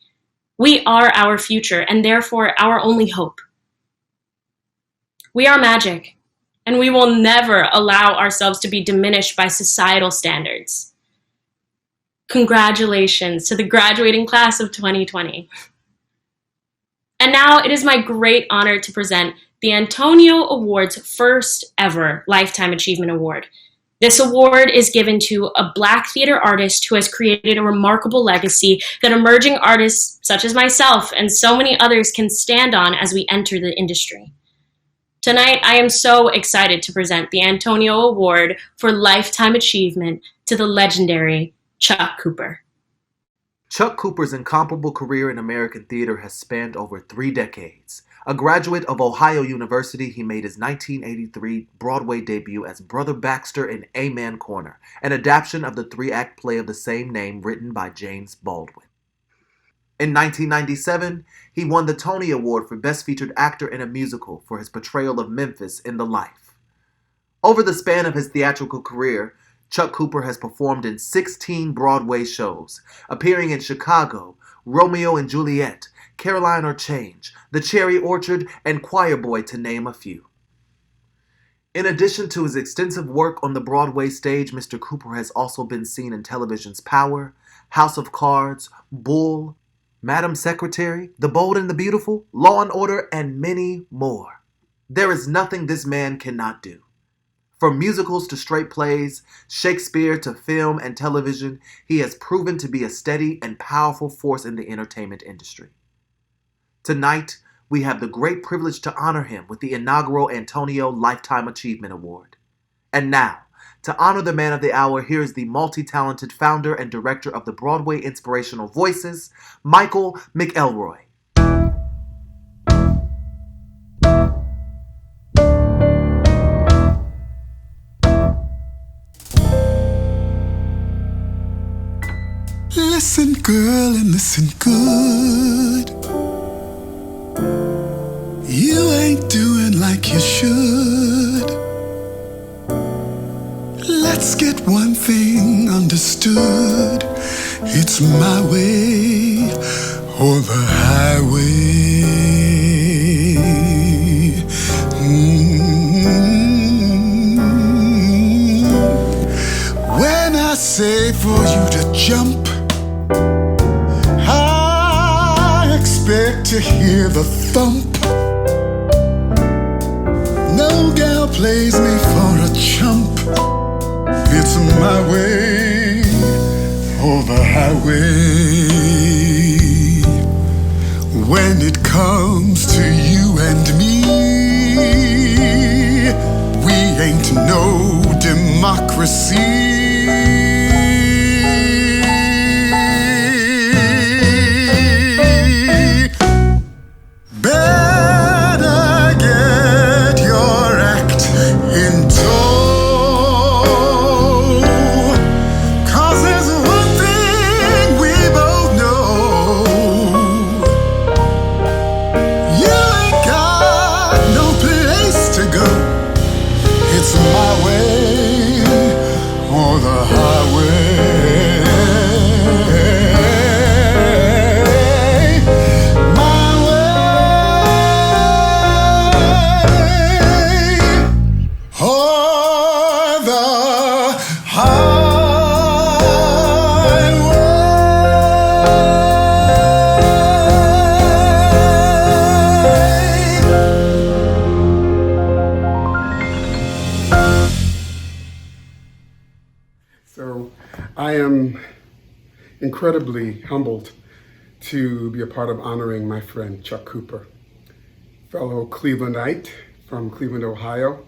We are our future, and therefore our only hope. We are magic, and we will never allow ourselves to be diminished by societal standards. Congratulations to the graduating class of 2020. And now it is my great honor to present the Antonyo Award's first ever Lifetime Achievement Award. This award is given to a Black theater artist who has created a remarkable legacy that emerging artists such as myself and so many others can stand on as we enter the industry. Tonight, I am so excited to present the Antonyo Award for Lifetime Achievement to the legendary Chuck Cooper. Chuck Cooper's incomparable career in American theater has spanned over 3 decades. A graduate of Ohio University, he made his 1983 Broadway debut as Brother Baxter in A-Man Corner, an adaptation of the 3-act play of the same name written by James Baldwin. In 1997, he won the Tony Award for Best Featured Actor in a Musical for his portrayal of Memphis in The Life. Over the span of his theatrical career, Chuck Cooper has performed in 16 Broadway shows, appearing in Chicago, Romeo and Juliet, Caroline or Change, The Cherry Orchard, and Choir Boy, to name a few. In addition to his extensive work on the Broadway stage, Mr. Cooper has also been seen in television's Power, House of Cards, Bull, Madam Secretary, The Bold and the Beautiful, Law and Order, and many more. There is nothing this man cannot do. From musicals to straight plays, Shakespeare to film and television, he has proven to be a steady and powerful force in the entertainment industry. Tonight, we have the great privilege to honor him with the inaugural Antonyo Lifetime Achievement Award. And now, to honor the man of the hour, here is the multi-talented founder and director of the Broadway Inspirational Voices, Michael McElroy. Listen, girl, and listen good. You ain't doing like you should. Let's get one thing understood. It's my way or the highway. When I say for you to jump, I expect to hear the thump. No gal plays me for a chump. It's my way or the highway. When it comes to you and me, we ain't no democracy. To I am incredibly humbled to be a part of honoring my friend Chuck Cooper, fellow Clevelandite from Cleveland, Ohio.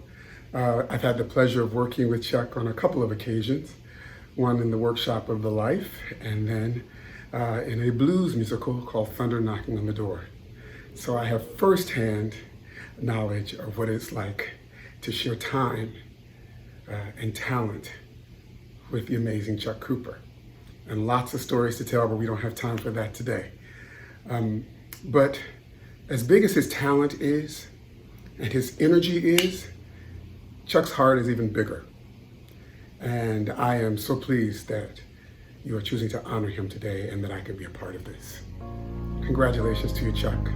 I've had the pleasure of working with Chuck on a couple of occasions, one in the Workshop of the Life, and then in a blues musical called Thunder Knocking on the Door. So I have firsthand knowledge of what it's like to share time and talent with the amazing Chuck Cooper. And lots of stories to tell, but we don't have time for that today. But as big as his talent is and his energy is, Chuck's heart is even bigger. And I am so pleased that you are choosing to honor him today and that I could be a part of this. Congratulations to you, Chuck.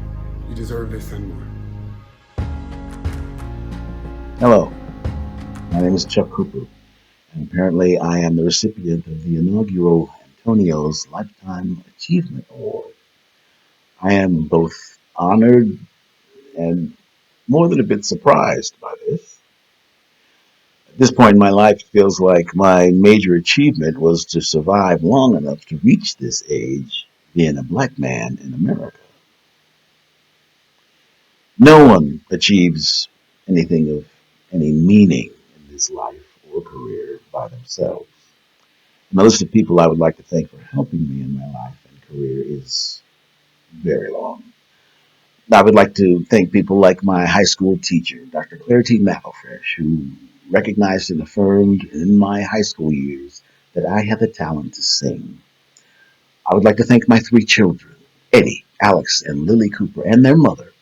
You deserve this and more. Hello, my name is Chuck Cooper, and apparently I am the recipient of the inaugural Antonyo's Lifetime Achievement Award. I am both honored and more than a bit surprised by this. At this point in my life, it feels like my major achievement was to survive long enough to reach this age, being a black man in America. No one achieves anything of any meaning in this life or career by themselves. And the list of people I would like to thank for helping me in my life and career is very long. I would like to thank people like my high school teacher, Dr. Claire T. McElfresh, who recognized and affirmed in my high school years that I had the talent to sing. I would like to thank my 3 children, Eddie, Alex, and Lily Cooper, and their mother,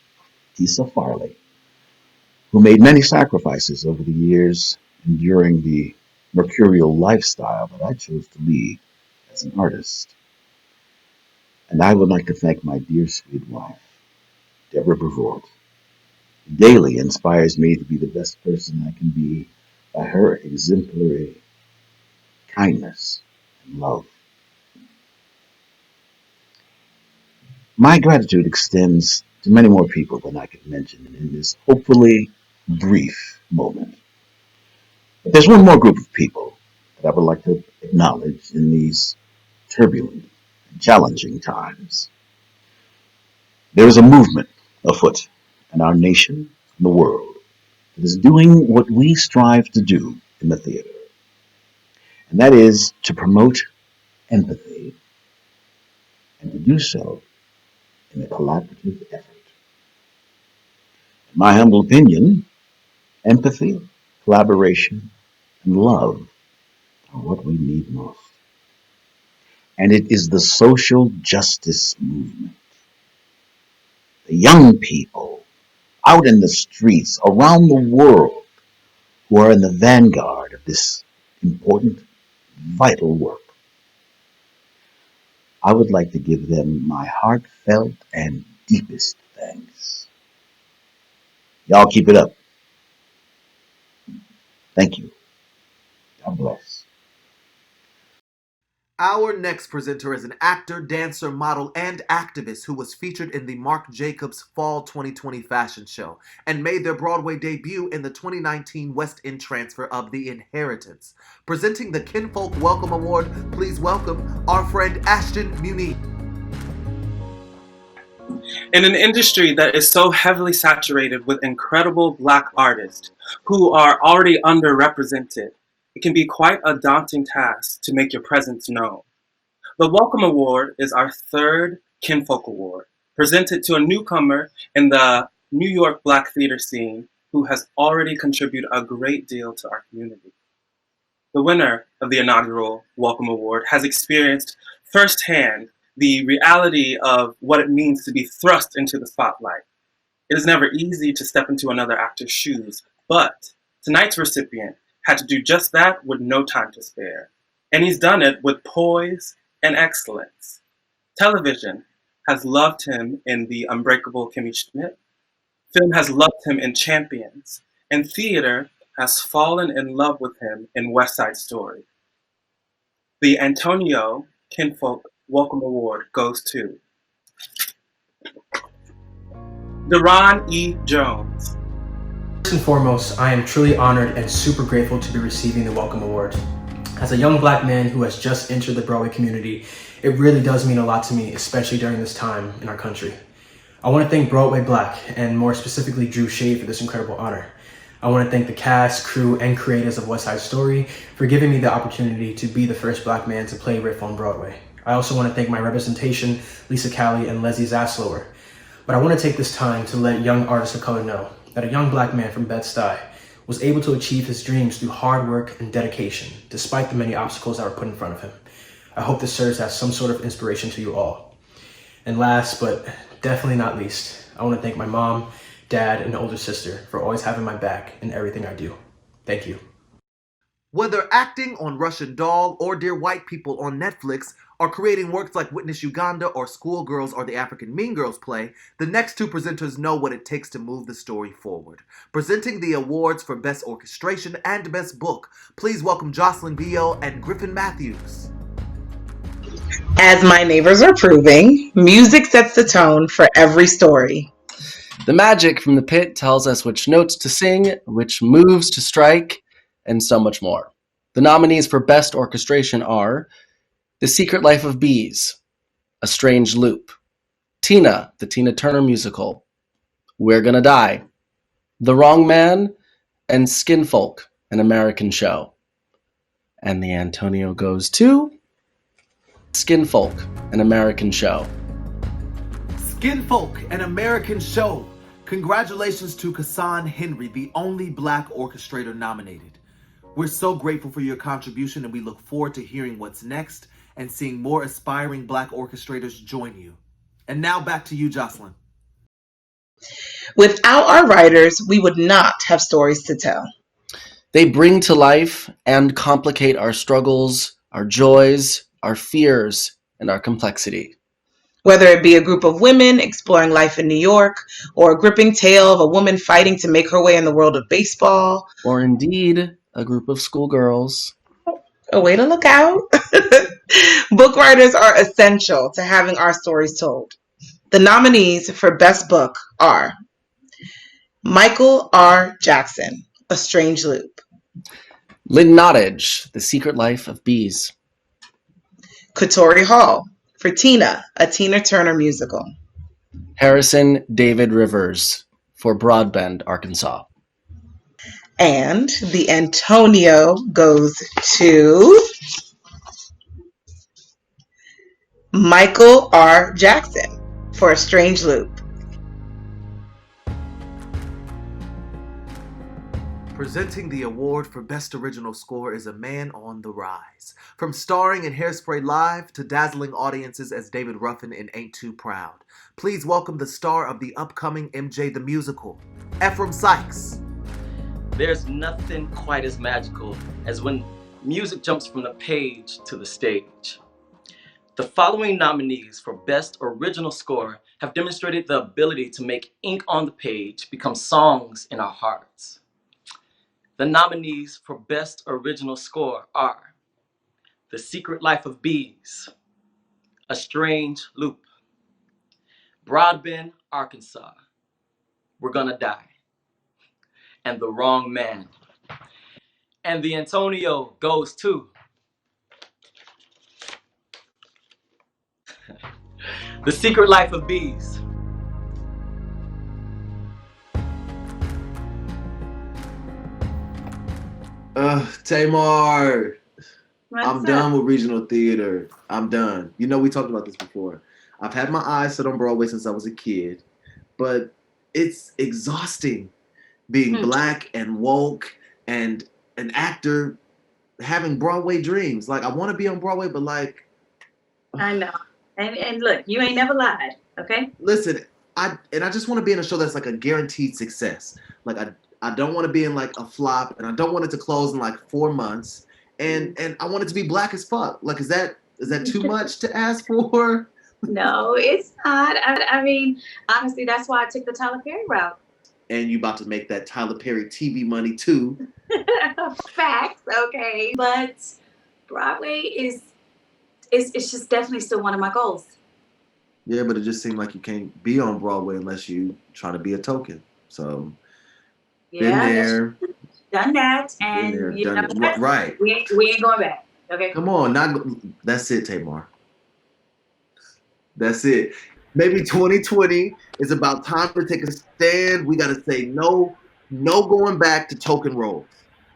Tisa Farley, who made many sacrifices over the years enduring the mercurial lifestyle that I chose to lead as an artist. And I would like to thank my dear sweet wife, Deborah Brevoort, who daily inspires me to be the best person I can be by her exemplary kindness and love. My gratitude extends to many more people than I could mention in this hopefully brief moment. But there's one more group of people that I would like to acknowledge in these turbulent and challenging times. There is a movement afoot in our nation and the world that is doing what we strive to do in the theater, and that is to promote empathy, and to do so in a collaborative effort. In my humble opinion, empathy, collaboration, and love are what we need most. And it is the social justice movement. The young people out in the streets around the world who are in the vanguard of this important, vital work. I would like to give them my heartfelt and deepest thanks. Y'all keep it up. Thank you. God bless. Our next presenter is an actor, dancer, model, and activist who was featured in the Marc Jacobs Fall 2020 fashion show and made their Broadway debut in the 2019 West End transfer of The Inheritance. Presenting the Kinfolk Welcome Award, please welcome our friend Ashton Muniz. In an industry that is so heavily saturated with incredible Black artists who are already underrepresented, it can be quite a daunting task to make your presence known. The Welcome Award is our 3rd Kinfolk Award, presented to a newcomer in the New York Black theater scene who has already contributed a great deal to our community. The winner of the inaugural Welcome Award has experienced firsthand the reality of what it means to be thrust into the spotlight. It is never easy to step into another actor's shoes, but tonight's recipient had to do just that with no time to spare. And he's done it with poise and excellence. Television has loved him in The Unbreakable Kimmy Schmidt. Film has loved him in Champions. And theater has fallen in love with him in West Side Story. The Antonyo Kinfolk Welcome Award goes to Deron E. Jones. First and foremost, I am truly honored and super grateful to be receiving the Welcome Award. As a young black man who has just entered the Broadway community, it really does mean a lot to me, especially during this time in our country. I want to thank Broadway Black, and more specifically Drew Shade, for this incredible honor. I want to thank the cast, crew, and creators of West Side Story for giving me the opportunity to be the first black man to play Riff on Broadway. I also want to thank my representation, Lisa Callie and Leslie Zaslower. But I want to take this time to let young artists of color know that a young black man from Bed-Stuy was able to achieve his dreams through hard work and dedication, despite the many obstacles that were put in front of him. I hope this serves as some sort of inspiration to you all. And last, but definitely not least, I want to thank my mom, dad, and older sister for always having my back in everything I do. Thank you. Whether acting on Russian Doll or Dear White People on Netflix, or creating works like Witness Uganda or Schoolgirls or the African Mean Girls play, the next two presenters know what it takes to move the story forward. Presenting the awards for Best Orchestration and Best Book, please welcome Jocelyn Vio and Griffin Matthews. As my neighbors are proving, music sets the tone for every story. The magic from the pit tells us which notes to sing, which moves to strike, and so much more. The nominees for Best Orchestration are The Secret Life of Bees, A Strange Loop, Tina, the Tina Turner musical, We're Gonna Die, The Wrong Man, and Skinfolk, an American Show. And the Antonyo goes to Skinfolk, an American Show. Skinfolk, an American Show. Congratulations to Kassan Henry, the only black orchestrator nominated. We're so grateful for your contribution, and we look forward to hearing what's next and seeing more aspiring black orchestrators join you. And now back to you, Jocelyn. Without our writers, we would not have stories to tell. They bring to life and complicate our struggles, our joys, our fears, and our complexity. Whether it be a group of women exploring life in New York, or a gripping tale of a woman fighting to make her way in the world of baseball. Or indeed, a group of schoolgirls. A way to look out. Book writers are essential to having our stories told. The nominees for Best Book are Michael R. Jackson, A Strange Loop. Lynn Nottage, The Secret Life of Bees. Katori Hall, for Tina, a Tina Turner musical. Harrison David Rivers, for Broadbend, Arkansas. And the Antonyo goes to Michael R. Jackson for A Strange Loop. Presenting the award for Best Original Score is a man on the rise. From starring in Hairspray Live to dazzling audiences as David Ruffin in Ain't Too Proud. Please welcome the star of the upcoming MJ the Musical, Ephraim Sykes. There's nothing quite as magical as when music jumps from the page to the stage. The following nominees for Best Original Score have demonstrated the ability to make ink on the page become songs in our hearts. The nominees for Best Original Score are The Secret Life of Bees, A Strange Loop, Broadbend, Arkansas, We're Gonna Die, and The Wrong Man. And the Antonyo goes to The Secret Life of Bees. Tamar, What's I'm up? done with regional theater. I'm done. You know, we talked about this before. I've had my eyes set on Broadway since I was a kid, but it's exhausting being black and woke and an actor having Broadway dreams. Like, I want to be on Broadway, but like... I know. And look, you ain't never lied, okay? Listen, I just want to be in a show that's like a guaranteed success. Like, I don't want to be in like a flop, and I don't want it to close in like 4 months. And I want it to be black as fuck. Like, is that too much to ask for? No, it's not. I mean, honestly, that's why I took the Tyler Perry route. And you about to make that Tyler Perry TV money too. Facts, okay. But Broadway is just definitely still one of my goals. Yeah, but it just seemed like you can't be on Broadway unless you try to be a token. So, Yeah, been there. done that, Been and there, you done know it. what? Right. We ain't going back. Okay. Come on, that's it, Tamar. That's it. Maybe 2020 is about time to take a stand. We gotta say no going back to token roles.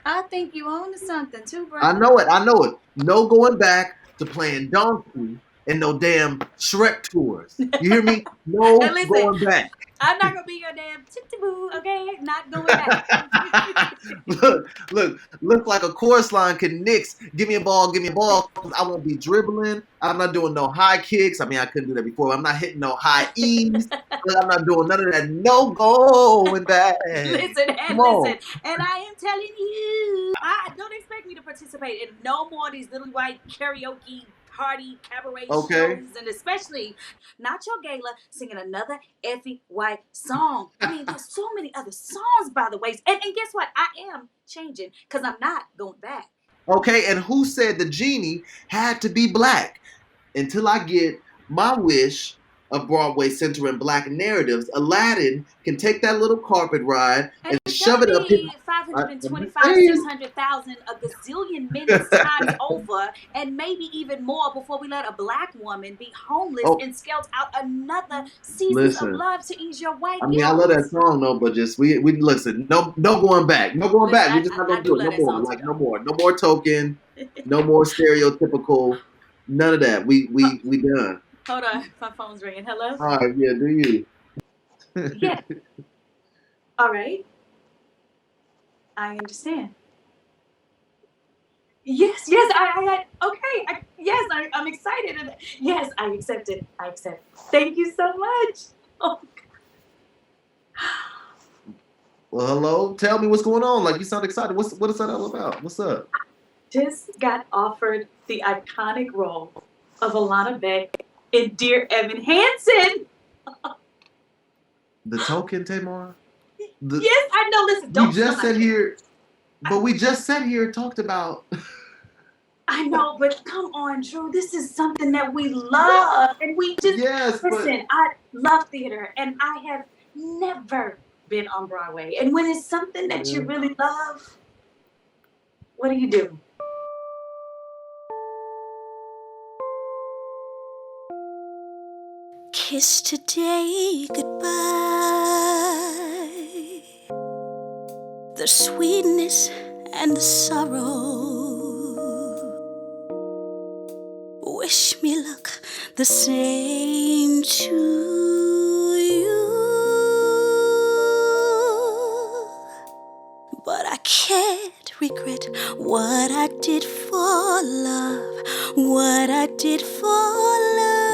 I think you own to something too, bro. I know it. No going back to playing donkey and no damn Shrek tours. You hear me? No Now listen, going back. I'm not gonna be your damn boo, okay? Not going back. Look like a chorus line can Knicks. Give me a ball. I won't be dribbling. I'm not doing no high kicks. I mean, I couldn't do that before. I'm not hitting no high E's. I'm not doing none of that. No going back. Listen, and I am telling you, don't expect me to participate in no more of these little white karaoke party cabaret shows, and especially not your gala singing another effing white song. I mean, there's so many other songs, by the way. And guess what? I am changing because I'm not going back. Okay, and who said the genie had to be black? Until I get my wish of Broadway centering black narratives, Aladdin can take that little carpet ride and shove it up his 525, 600,000, a gazillion minutes times over, and maybe even more before we let a black woman be homeless and scout out another season of love to ease your white guilt. I mean, I love that song though, but just we listen. No going back. No going back. We're just not gonna do it no more. Like no more token. No more stereotypical. None of that. We done. Hold on, my phone's ringing. Hello? All right, yeah, do you? Yeah. All right. I understand. Yes, I'm excited. Yes, I accept it. I accept. Thank you so much. Oh. Well, hello. Tell me what's going on. Like, you sound excited. What is that all about? What's up? Just got offered the iconic role of Alana Beck in Dear Evan Hansen. The token, Tamar? Yes, I know. Listen, don't. We just sat here, but we just sat here and talked about. I know, but come on, Drew. This is something that we love, and we just listen. I love theater, and I have never been on Broadway. And when it's something that you really love, what do? Kiss today goodbye. The sweetness and the sorrow. Wish me luck the same to you. But I can't regret what I did for love. What I did for love.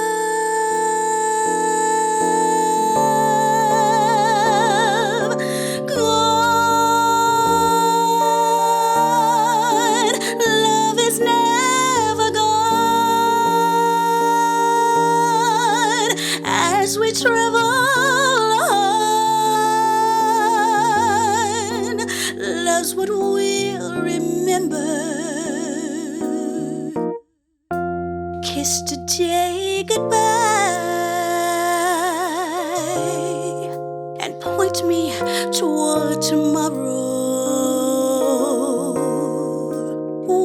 As we travel on, love's what we'll remember. Kiss today goodbye and point me toward tomorrow.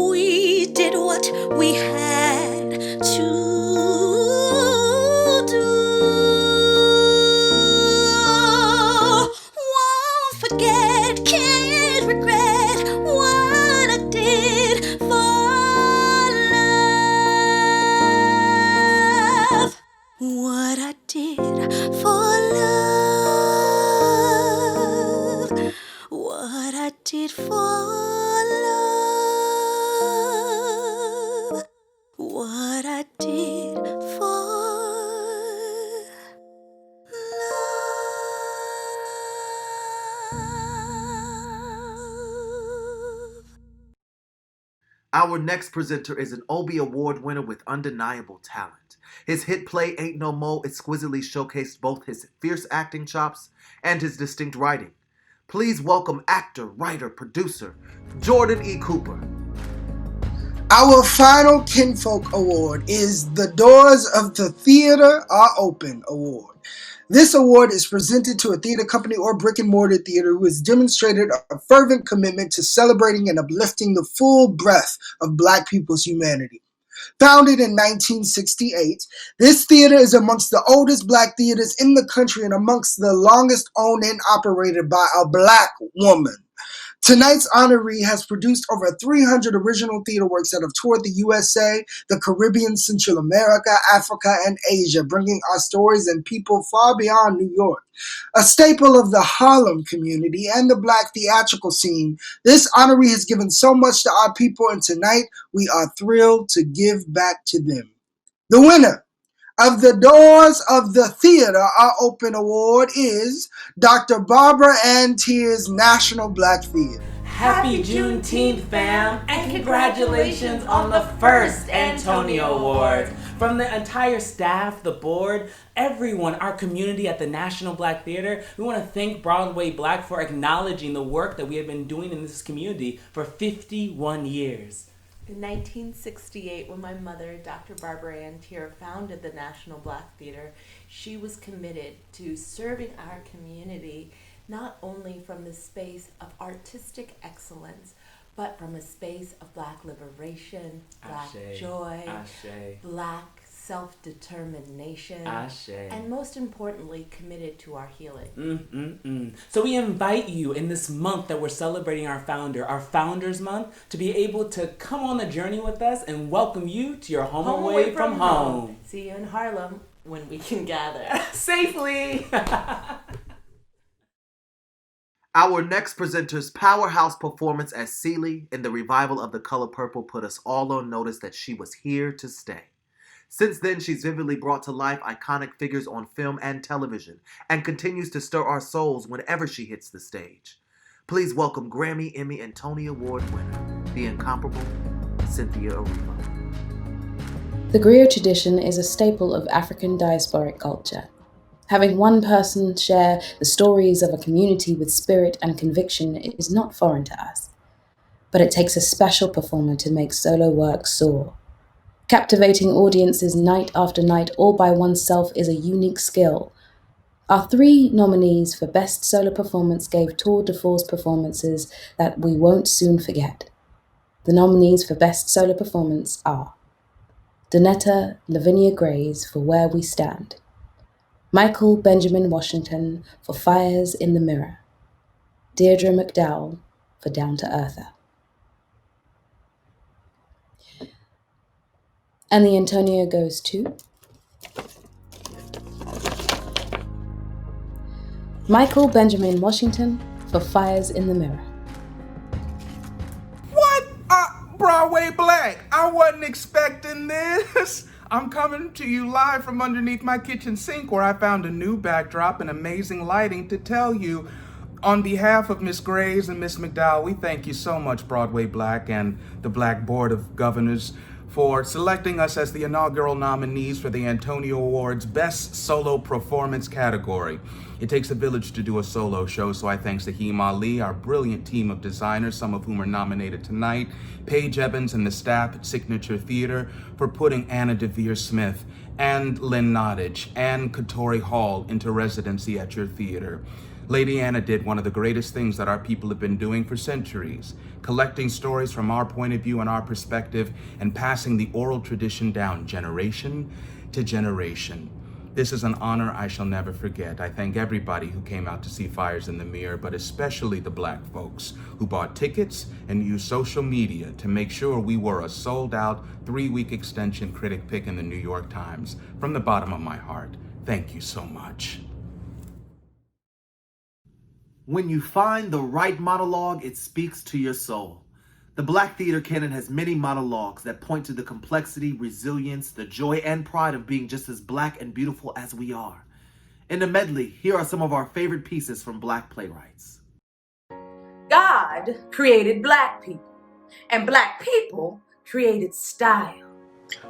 We did what we had to. Forget, can't regret what I did for love. What I did for love. What I did for love. What I did for Our next presenter is an Obie Award winner with undeniable talent. His hit play Ain't No Mo exquisitely showcased both his fierce acting chops and his distinct writing. Please welcome actor, writer, producer, Jordan E. Cooper. Our final Kinfolk Award is the Doors of the Theater Are Open Award. This award is presented to a theater company or brick-and-mortar theater who has demonstrated a fervent commitment to celebrating and uplifting the full breadth of Black people's humanity. Founded in 1968, this theater is amongst the oldest Black theaters in the country and amongst the longest owned and operated by a Black woman. Tonight's honoree has produced over 300 original theater works that have toured the USA, the Caribbean, Central America, Africa, and Asia, bringing our stories and people far beyond New York. A staple of the Harlem community and the Black theatrical scene, this honoree has given so much to our people, and tonight we are thrilled to give back to them. The winner of the Doors of the Theater Are Open Award is Dr. Barbara Ann Tears National Black Theater. Happy Juneteenth, fam, and congratulations on the first Antonyo Awards. From the entire staff, the board, everyone, our community at the National Black Theater, we want to thank Broadway Black for acknowledging the work that we have been doing in this community for 51 years. In 1968, when my mother, Dr. Barbara Ann Tear, founded the National Black Theater, she was committed to serving our community not only from the space of artistic excellence, but from a space of Black liberation, Black joy, Black self-determination, and most importantly, committed to our healing. So we invite you in this month that we're celebrating our Founders Month, to be able to come on the journey with us and welcome you to your home away from home. See you in Harlem when we can gather. Safely! Our next presenter's powerhouse performance as Celie in the revival of The Color Purple put us all on notice that she was here to stay. Since then, she's vividly brought to life iconic figures on film and television, and continues to stir our souls whenever she hits the stage. Please welcome Grammy, Emmy, and Tony Award winner, the incomparable Cynthia Erivo. The griot tradition is a staple of African diasporic culture. Having one person share the stories of a community with spirit and conviction is not foreign to us. But it takes a special performer to make solo work soar. Captivating audiences night after night all by oneself is a unique skill. Our 3 nominees for Best Solo Performance gave tour de force performances that we won't soon forget. The nominees for Best Solo Performance are Donetta Lavinia Grays for Where We Stand, Michael Benjamin Washington for Fires in the Mirror, Deirdre McDowell for Down to Earther. And the Antonyo goes to Michael Benjamin Washington for Fires in the Mirror. What? Broadway Black, I wasn't expecting this. I'm coming to you live from underneath my kitchen sink where I found a new backdrop and amazing lighting to tell you, on behalf of Miss Grays and Miss McDowell, we thank you so much, Broadway Black and the Black Board of Governors, for selecting us as the inaugural nominees for the Antonyo Awards Best Solo Performance category. It takes a village to do a solo show, so I thank Zaheem Ali, our brilliant team of designers, some of whom are nominated tonight, Paige Evans and the staff at Signature Theater for putting Anna DeVere Smith and Lynn Nottage and Katori Hall into residency at your theater. Lady Anna did one of the greatest things that our people have been doing for centuries, collecting stories from our point of view and our perspective and passing the oral tradition down generation to generation. This is an honor I shall never forget. I thank everybody who came out to see Fires in the Mirror, but especially the Black folks who bought tickets and used social media to make sure we were a sold-out 3-week extension critic pick in the New York Times. From the bottom of my heart, thank you so much. When you find the right monologue, it speaks to your soul. The Black theater canon has many monologues that point to the complexity, resilience, the joy, and pride of being just as Black and beautiful as we are. In the medley, here are some of our favorite pieces from Black playwrights. God created Black people, and Black people created style.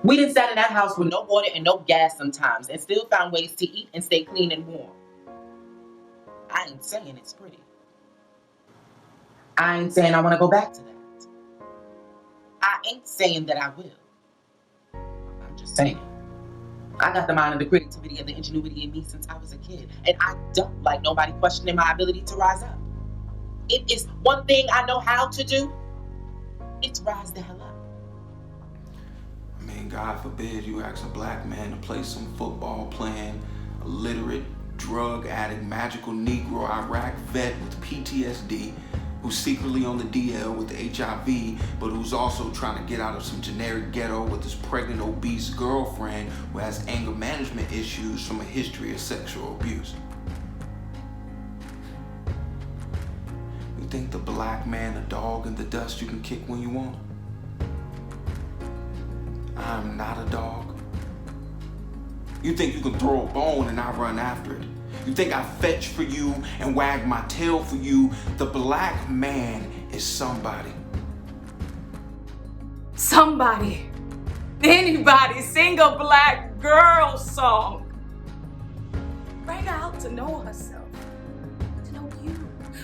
We done sat in that house with no water and no gas sometimes and still found ways to eat and stay clean and warm. I ain't saying it's pretty. I ain't saying I want to go back to that. I ain't saying that I will. I'm just saying, I got the mind and the creativity and the ingenuity in me since I was a kid. And I don't like nobody questioning my ability to rise up. It is one thing I know how to do. It's rise the hell up. I mean, God forbid you ask a black man to play some football playing, illiterate, drug addict, magical Negro Iraq vet with PTSD, who's secretly on the DL with the HIV, but who's also trying to get out of some generic ghetto with his pregnant, obese girlfriend who has anger management issues from a history of sexual abuse. You think the black man a dog in the dust you can kick when you want? I'm not a dog. You think you can throw a bone and I run after it? You think I fetch for you and wag my tail for you? The black man is somebody. Somebody, anybody, sing a black girl song. Bring her out to know herself, to know you,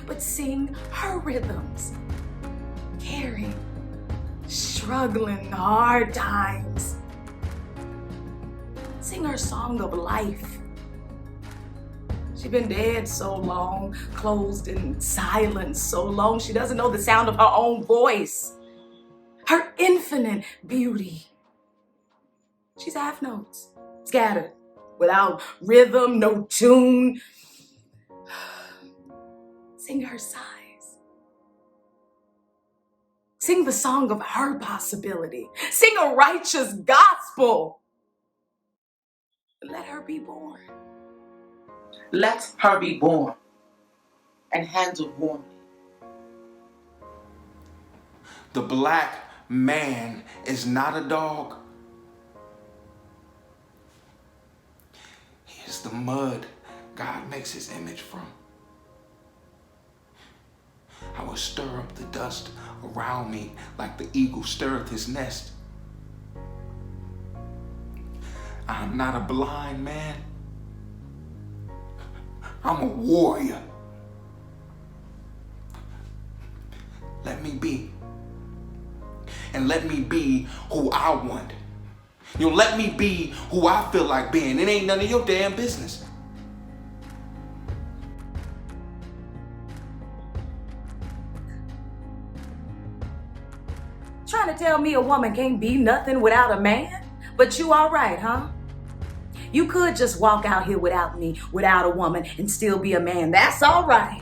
but sing her rhythms. Caring, struggling, hard times. Sing her song of life. She's been dead so long, closed in silence so long, she doesn't know the sound of her own voice. Her infinite beauty. She's half notes, scattered, without rhythm, no tune. Sing her sighs. Sing the song of her possibility. Sing a righteous gospel. Let her be born. Let her be born and handled warmly. The black man is not a dog. He is the mud God makes his image from. I will stir up the dust around me like the eagle stirreth his nest. I am not a blind man. I'm a warrior. Let me be. And let me be who I want. You know, let me be who I feel like being. It ain't none of your damn business. Trying to tell me a woman can't be nothing without a man? But you all right, huh? You could just walk out here without me, without a woman, and still be a man. That's all right.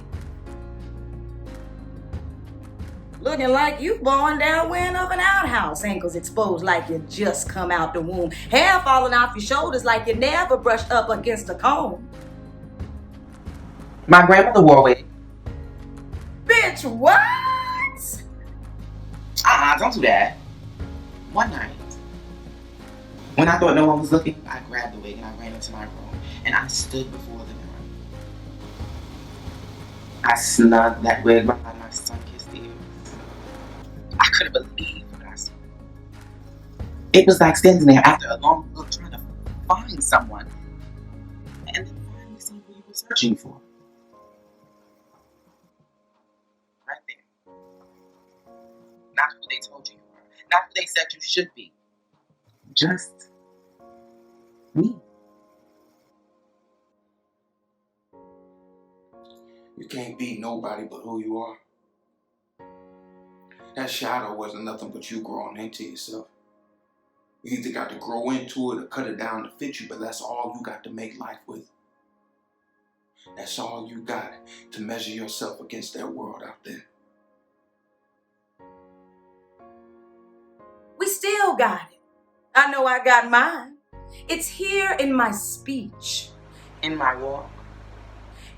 Looking like you born downwind of an outhouse, ankles exposed like you just come out the womb, hair falling off your shoulders like you never brushed up against a comb. My grandmother wore a wig. Bitch, what? Don't do that. One night, when I thought no one was looking, I grabbed the wig and I ran into my room and I stood before the mirror. I snugged that wig behind my sun-kissed ears. I couldn't believe what I saw. It was like standing there after a long look trying to find someone and then finally see who you were searching for. Right there. Not who they told you you were. Not who they said you should be. Just me. You can't be nobody but who you are. That shadow wasn't nothing but you growing into yourself. You either got to grow into it or cut it down to fit you, but that's all you got to make life with. That's all you got to measure yourself against that world out there. We still got it. I know I got mine. It's here in my speech. In my walk.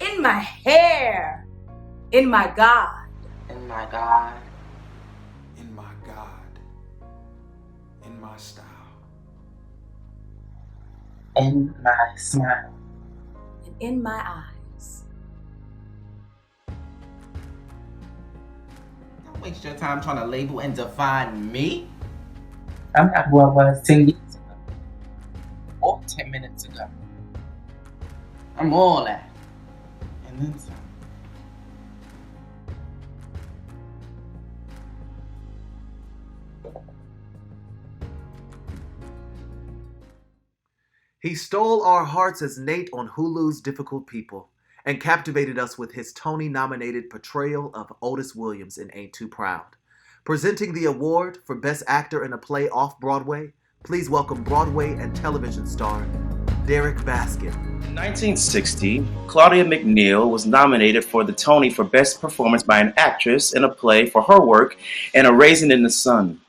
In my hair. In my God. In my God. In my God. In my style. In my smile. And in my eyes. Don't waste your time trying to label and define me. I'm not who I was 10 years ago. Or 10 minutes ago. I'm all that. And then some. He stole our hearts as Nate on Hulu's Difficult People and captivated us with his Tony-nominated portrayal of Otis Williams in Ain't Too Proud. Presenting the award for Best Actor in a Play Off-Broadway, please welcome Broadway and television star Derek Baskin. In 1960, Claudia McNeil was nominated for the Tony for Best Performance by an Actress in a Play for her work in A Raisin in the Sun.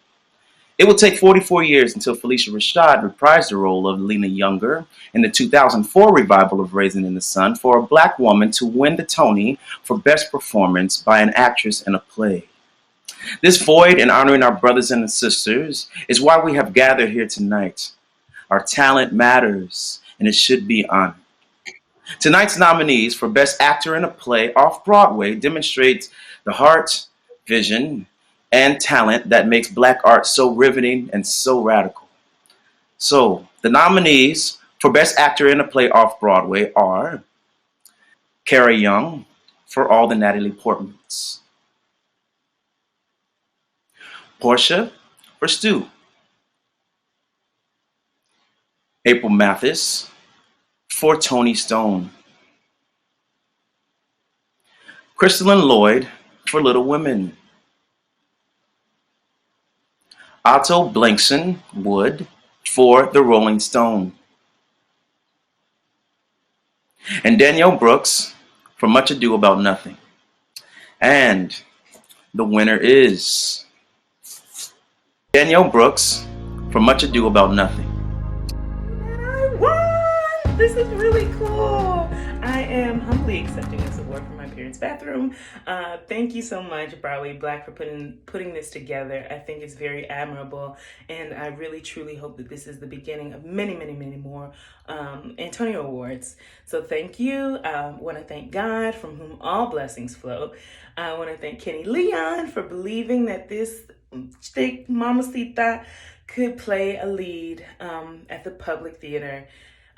It will take 44 years until Felicia Rashad reprised the role of Lena Younger in the 2004 revival of Raisin in the Sun for a Black woman to win the Tony for Best Performance by an Actress in a Play. This void in honoring our brothers and sisters is why we have gathered here tonight. Our talent matters, and it should be honored. Tonight's nominees for Best Actor in a Play Off-Broadway demonstrate the heart, vision, and talent that makes Black art so riveting and so radical. So, the nominees for Best Actor in a Play Off-Broadway are Cara Young for All the Natalie Portmans, Portia for Stu, April Mathis for Tony Stone, Crystalline Lloyd for Little Women, Otto Blankson Wood for The Rolling Stone, and Danielle Brooks for Much Ado About Nothing. And the winner is Danielle Brooks for Much Ado About Nothing. I won! This is really cool. I am humbly accepting this award from my parents' bathroom. Thank you so much, Broadway Black, for putting this together. I think it's very admirable, and I really truly hope that this is the beginning of many, many, many more Antonyo Awards. So thank you. I want to thank God, from whom all blessings flow. I want to thank Kenny Leon for believing that this stick mamacita could play a lead at the Public Theater.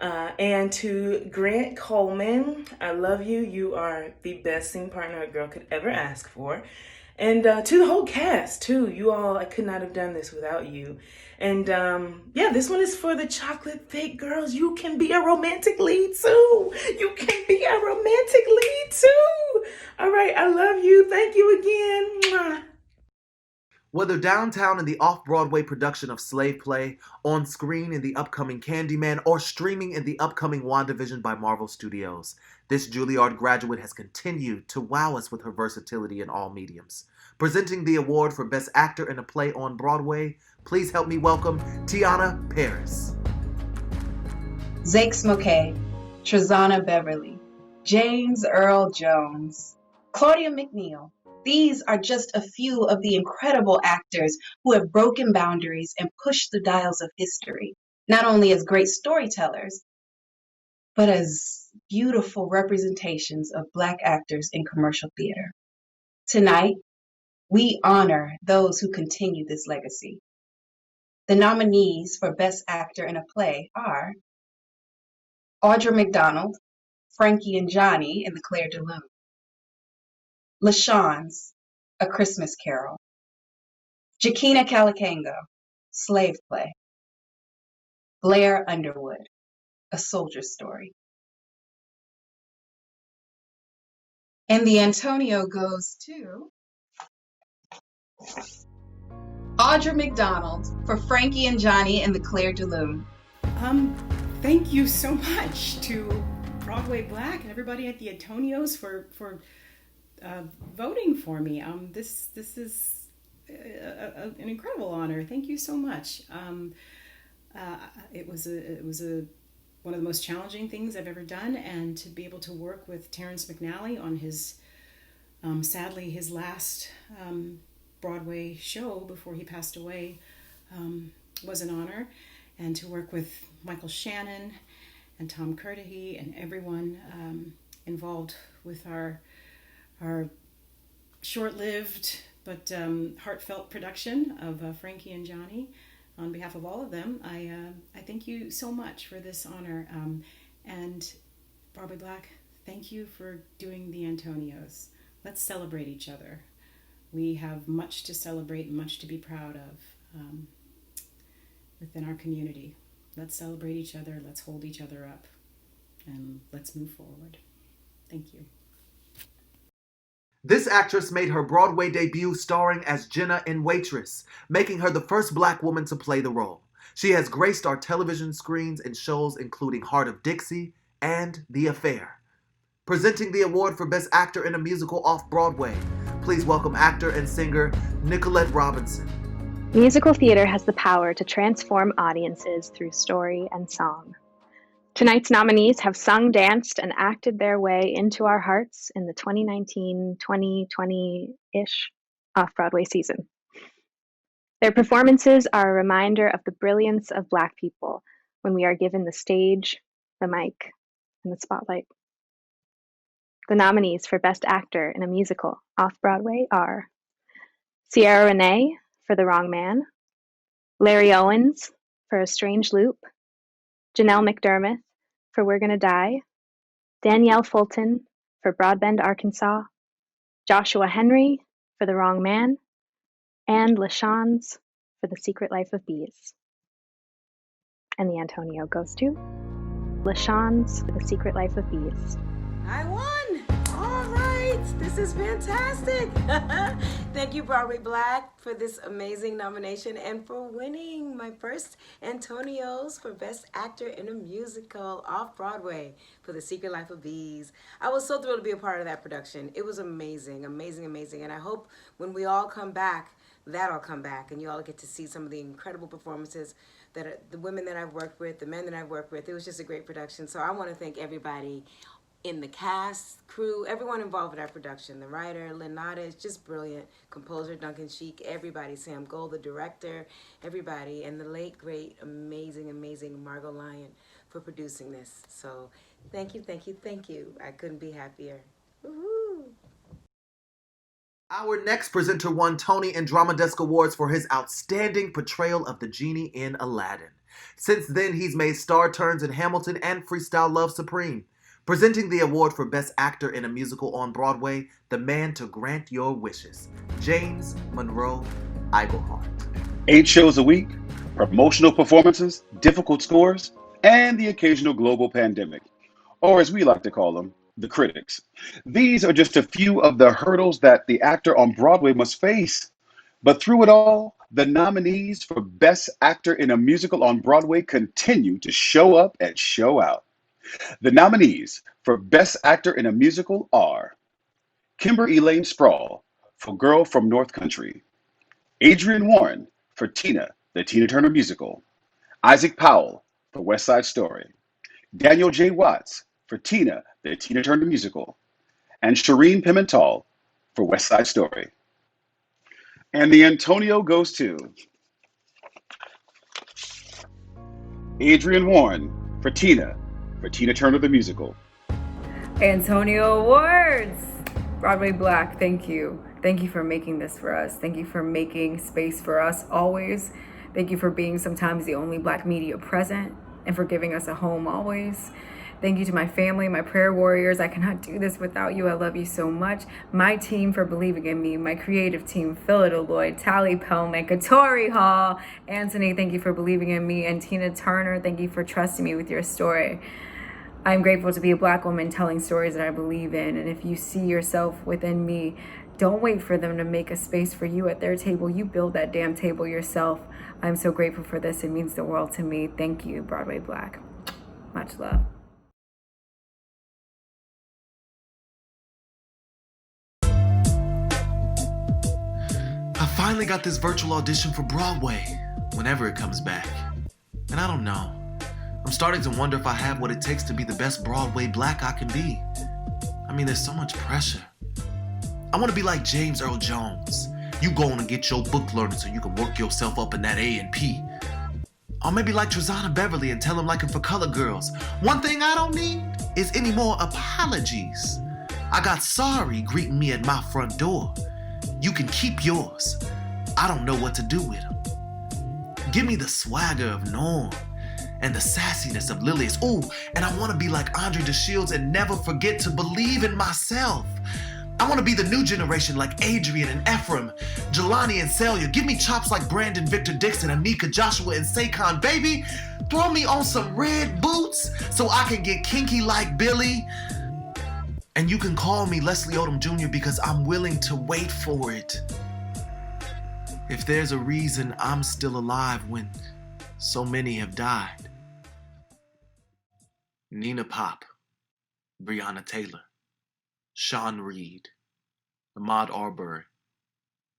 And to Grant Coleman, I love you. You are the best scene partner a girl could ever ask for. And to the whole cast, too. You all, I could not have done this without you. And yeah, this one is for the chocolate thick girls. You can be a romantic lead, too. You can be a romantic lead, too. All right, I love you. Thank you again. Mwah. Whether downtown in the off-Broadway production of Slave Play, on screen in the upcoming Candyman, or streaming in the upcoming WandaVision by Marvel Studios, this Juilliard graduate has continued to wow us with her versatility in all mediums. Presenting the award for Best Actor in a Play on Broadway, please help me welcome Tiana Paris. Zake Smokey, Trezana Beverly, James Earl Jones, Claudia McNeil. These are just a few of the incredible actors who have broken boundaries and pushed the dials of history, not only as great storytellers, but as beautiful representations of Black actors in commercial theater. Tonight, we honor those who continue this legacy. The nominees for Best Actor in a Play are Audra McDonald, Frankie and Johnny in The Claire de Lune, LaShawne's A Christmas Carol, Jakina Calicango, Slave Play, Blair Underwood, A Soldier Story. And the Antonyo goes to Audra McDonald for Frankie and Johnny in The Claire de Lune. Thank you so much to Broadway Black and everybody at the Antonios for voting for me. This is an incredible honor. Thank you so much. It was one of the most challenging things I've ever done, and to be able to work with Terrence McNally on his sadly his last Broadway show before he passed away was an honor, and to work with Michael Shannon and Tom Curtahy and everyone involved with our short-lived but heartfelt production of Frankie and Johnny. On behalf of all of them, I thank you so much for this honor. And Broadway Black, thank you for doing the Antonios. Let's celebrate each other. We have much to celebrate and much to be proud of within our community. let's celebrate each other, let's hold each other up, and let's move forward. Thank you. This actress made her Broadway debut starring as Jenna in Waitress, making her the first Black woman to play the role. She has graced our television screens in shows including Heart of Dixie and The Affair. Presenting the award for Best Actor in a Musical Off-Broadway, please welcome actor and singer Nicolette Robinson. Musical theater has the power to transform audiences through story and song. Tonight's nominees have sung, danced, and acted their way into our hearts in the 2019-2020-ish off-Broadway season. Their performances are a reminder of the brilliance of Black people when we are given the stage, the mic, and the spotlight. The nominees for Best Actor in a Musical Off-Broadway are Ciara René for The Wrong Man, Larry Owens for A Strange Loop, Janelle McDermott for We're Gonna Die, Danielle Fulton for Broadbend, Arkansas, Joshua Henry for The Wrong Man, and LaShawns for The Secret Life of Bees. And the Antonio goes to LaShawns for The Secret Life of Bees. I won! All right, this is fantastic. Thank you, Broadway Black, for this amazing nomination and for winning my first Antonios for Best Actor in a Musical Off-Broadway for The Secret Life of Bees. I was so thrilled to be a part of that production. It was amazing, amazing, amazing. And I hope when we all come back, that I'll come back and you all get to see some of the incredible performances that are, the women that I've worked with, the men that I've worked with. It was just a great production. So I want to thank everybody in the cast, crew, everyone involved in our production. The writer, Lynn Nada, is just brilliant. Composer, Duncan Sheik, everybody. Sam Gold, the director, everybody. And the late, great, amazing, amazing Margot Lyon for producing this. So thank you, thank you, thank you. I couldn't be happier. Woohoo! Our next presenter won Tony and Drama Desk Awards for his outstanding portrayal of the genie in Aladdin. Since then, he's made star turns in Hamilton and Freestyle Love Supreme. Presenting the award for Best Actor in a Musical on Broadway, the man to grant your wishes, James Monroe Iglehart. 8 shows a week, promotional performances, difficult scores, and the occasional global pandemic, or as we like to call them, the critics. These are just a few of the hurdles that the actor on Broadway must face. But through it all, the nominees for Best Actor in a Musical on Broadway continue to show up and show out. The nominees for Best Actor in a Musical are Kimber Elaine Sproul for Girl from North Country, Adrienne Warren for Tina, the Tina Turner Musical, Isaac Powell for West Side Story, Daniel J. Watts for Tina, the Tina Turner Musical, and Shireen Pimental for West Side Story. And the Antonio goes to Adrienne Warren for Tina Turner the Musical. Antonio Awards! Broadway Black, thank you. Thank you for making this for us. Thank you for making space for us always. Thank you for being sometimes the only Black media present and for giving us a home always. Thank you to my family, my prayer warriors. I cannot do this without you. I love you so much. My team for believing in me. My creative team, Phillida Lloyd, Tally Pelnick, Katori Hall. Anthony, thank you for believing in me. And Tina Turner, thank you for trusting me with your story. I'm grateful to be a Black woman telling stories that I believe in. And if you see yourself within me, don't wait for them to make a space for you at their table. You build that damn table yourself. I'm so grateful for this. It means the world to me. Thank you, Broadway Black. Much love. I finally got this virtual audition for Broadway, whenever it comes back. And I don't know. I'm starting to wonder if I have what it takes to be the best Broadway Black I can be. I mean, there's so much pressure. I want to be like James Earl Jones. You go on and get your book learning so you can work yourself up in that A&P. Or maybe like Trezana Beverly and tell him like him for Color Girls. One thing I don't need is any more apologies. I got sorry greeting me at my front door. You can keep yours. I don't know what to do with them. Give me the swagger of Norm and the sassiness of Lilius. Ooh, and I want to be like Andre DeShields and never forget to believe in myself. I want to be the new generation like Adrian and Ephraim, Jelani and Celia. Give me chops like Brandon Victor Dixon, Anika, Joshua, and Saquon. Baby, Throw me on some red boots so I can get kinky like Billy. And you can call me Leslie Odom Jr. because I'm willing to wait for it. If there's a reason I'm still alive when so many have died. Nina Pop, Breonna Taylor, Sean Reed, Ahmaud Arbery,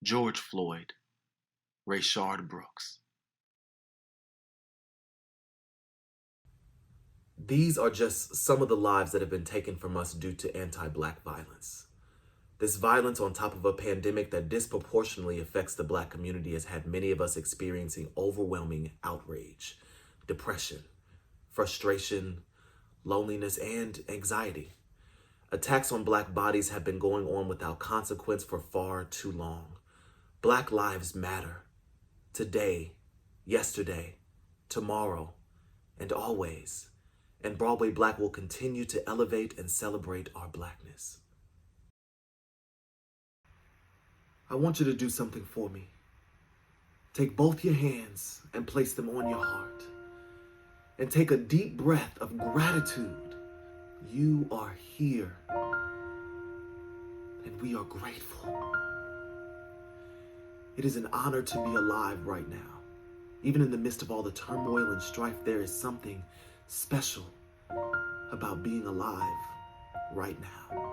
George Floyd, Rayshard Brooks. These are just some of the lives that have been taken from us due to anti-Black violence. This violence on top of a pandemic that disproportionately affects the Black community has had many of us experiencing overwhelming outrage, depression, frustration, loneliness, and anxiety. Attacks on Black bodies have been going on without consequence for far too long. Black lives matter. Today, yesterday, tomorrow, and always. And Broadway Black will continue to elevate and celebrate our Blackness. I want you to do something for me. Take both your hands and place them on your heart. And take a deep breath of gratitude. You are here. And we are grateful. It is an honor to be alive right now. Even in the midst of all the turmoil and strife, there is something special about being alive right now.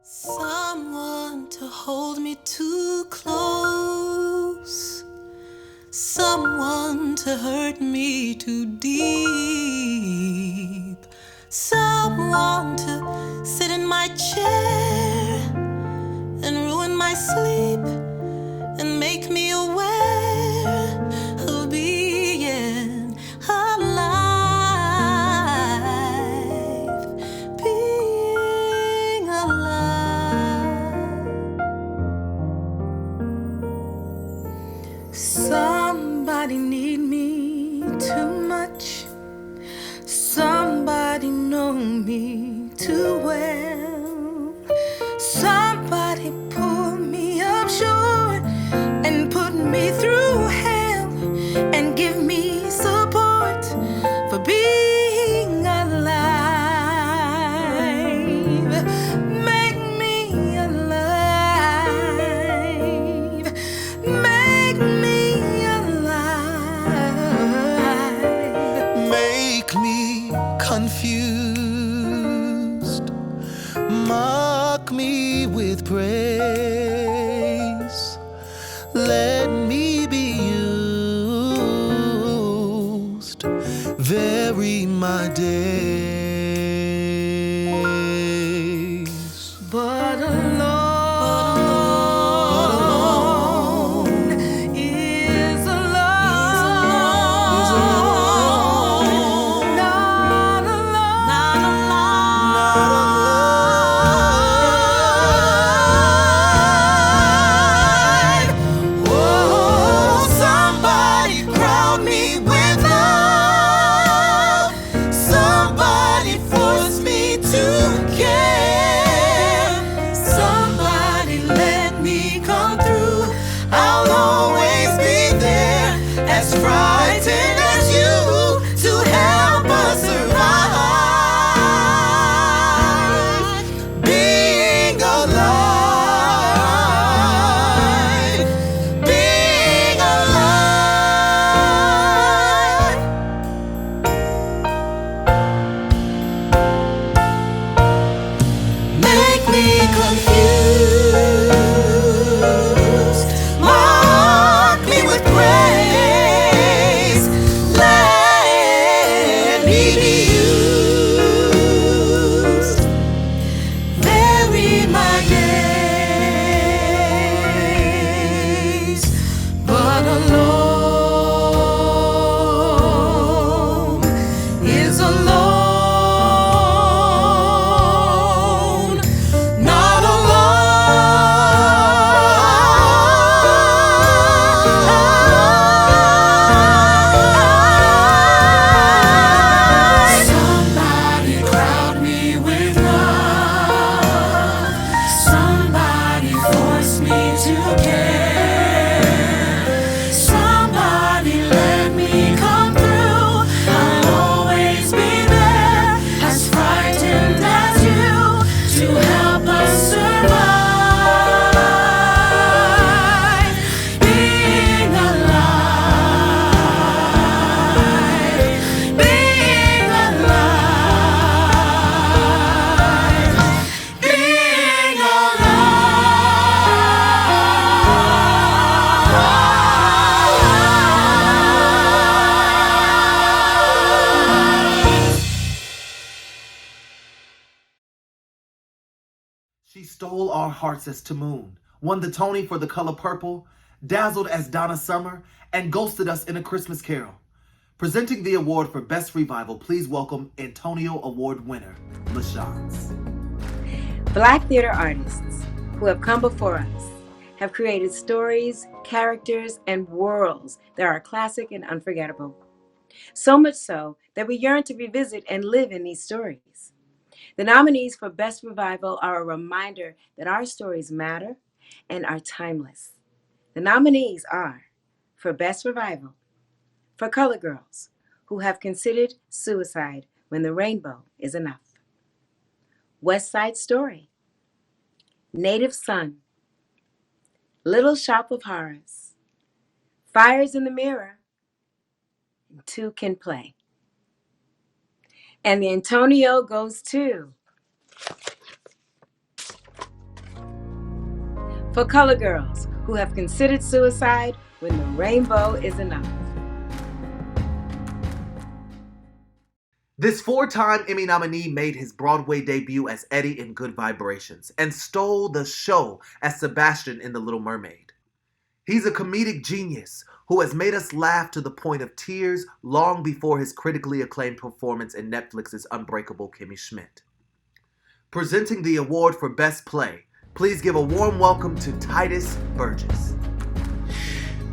Someone to hold me too close. Someone to hurt me too deep. Someone to sit in my chair and ruin my sleep and make me aware of being alive. Being alive. Somebody need me too much. Somebody know me too well. Somebody pull me up short and put me through hell and give me support for being alive. Make me alive. Make me alive. Make me confused. Mock me with praise. Let me be used. Vary my days. But alone is alone. Not alone. Not alone. Oh, somebody crowd me with love. Somebody force me to care. Somebody let me come through. I'll always be there, as frightened as you, to help us survive. Being alive. Being alive. Make me confused. Mock me with praise. Let me be used. Vary my days. But alone is alone. Not alone. Somebody crowd me with love. Somebody force me to care. stole our hearts as Timoon, won the Tony for The Color Purple, dazzled as Donna Summer, and ghosted us in A Christmas Carol. Presenting the award for Best Revival, please welcome Antonyo Award winner, LaChance. Black theater artists who have come before us have created stories, characters, and worlds that are classic and unforgettable. So much so that we yearn to revisit and live in these stories. The nominees for Best Revival are a reminder that our stories matter and are timeless. The nominees are, for Best Revival, For Color Girls Who Have Considered Suicide When the Rainbow Is Enough, West Side Story, Native Son, Little Shop of Horrors, Fires in the Mirror, and Two Can Play. And the Antonyo goes to For Color Girls Who Have Considered Suicide When the Rainbow Is Enough. This 4-time Emmy nominee made his Broadway debut as Eddie in Good Vibrations and stole the show as Sebastian in The Little Mermaid. He's a comedic genius who has made us laugh to the point of tears long before his critically acclaimed performance in Netflix's Unbreakable Kimmy Schmidt. Presenting the award for Best Play, please give a warm welcome to Titus Burgess.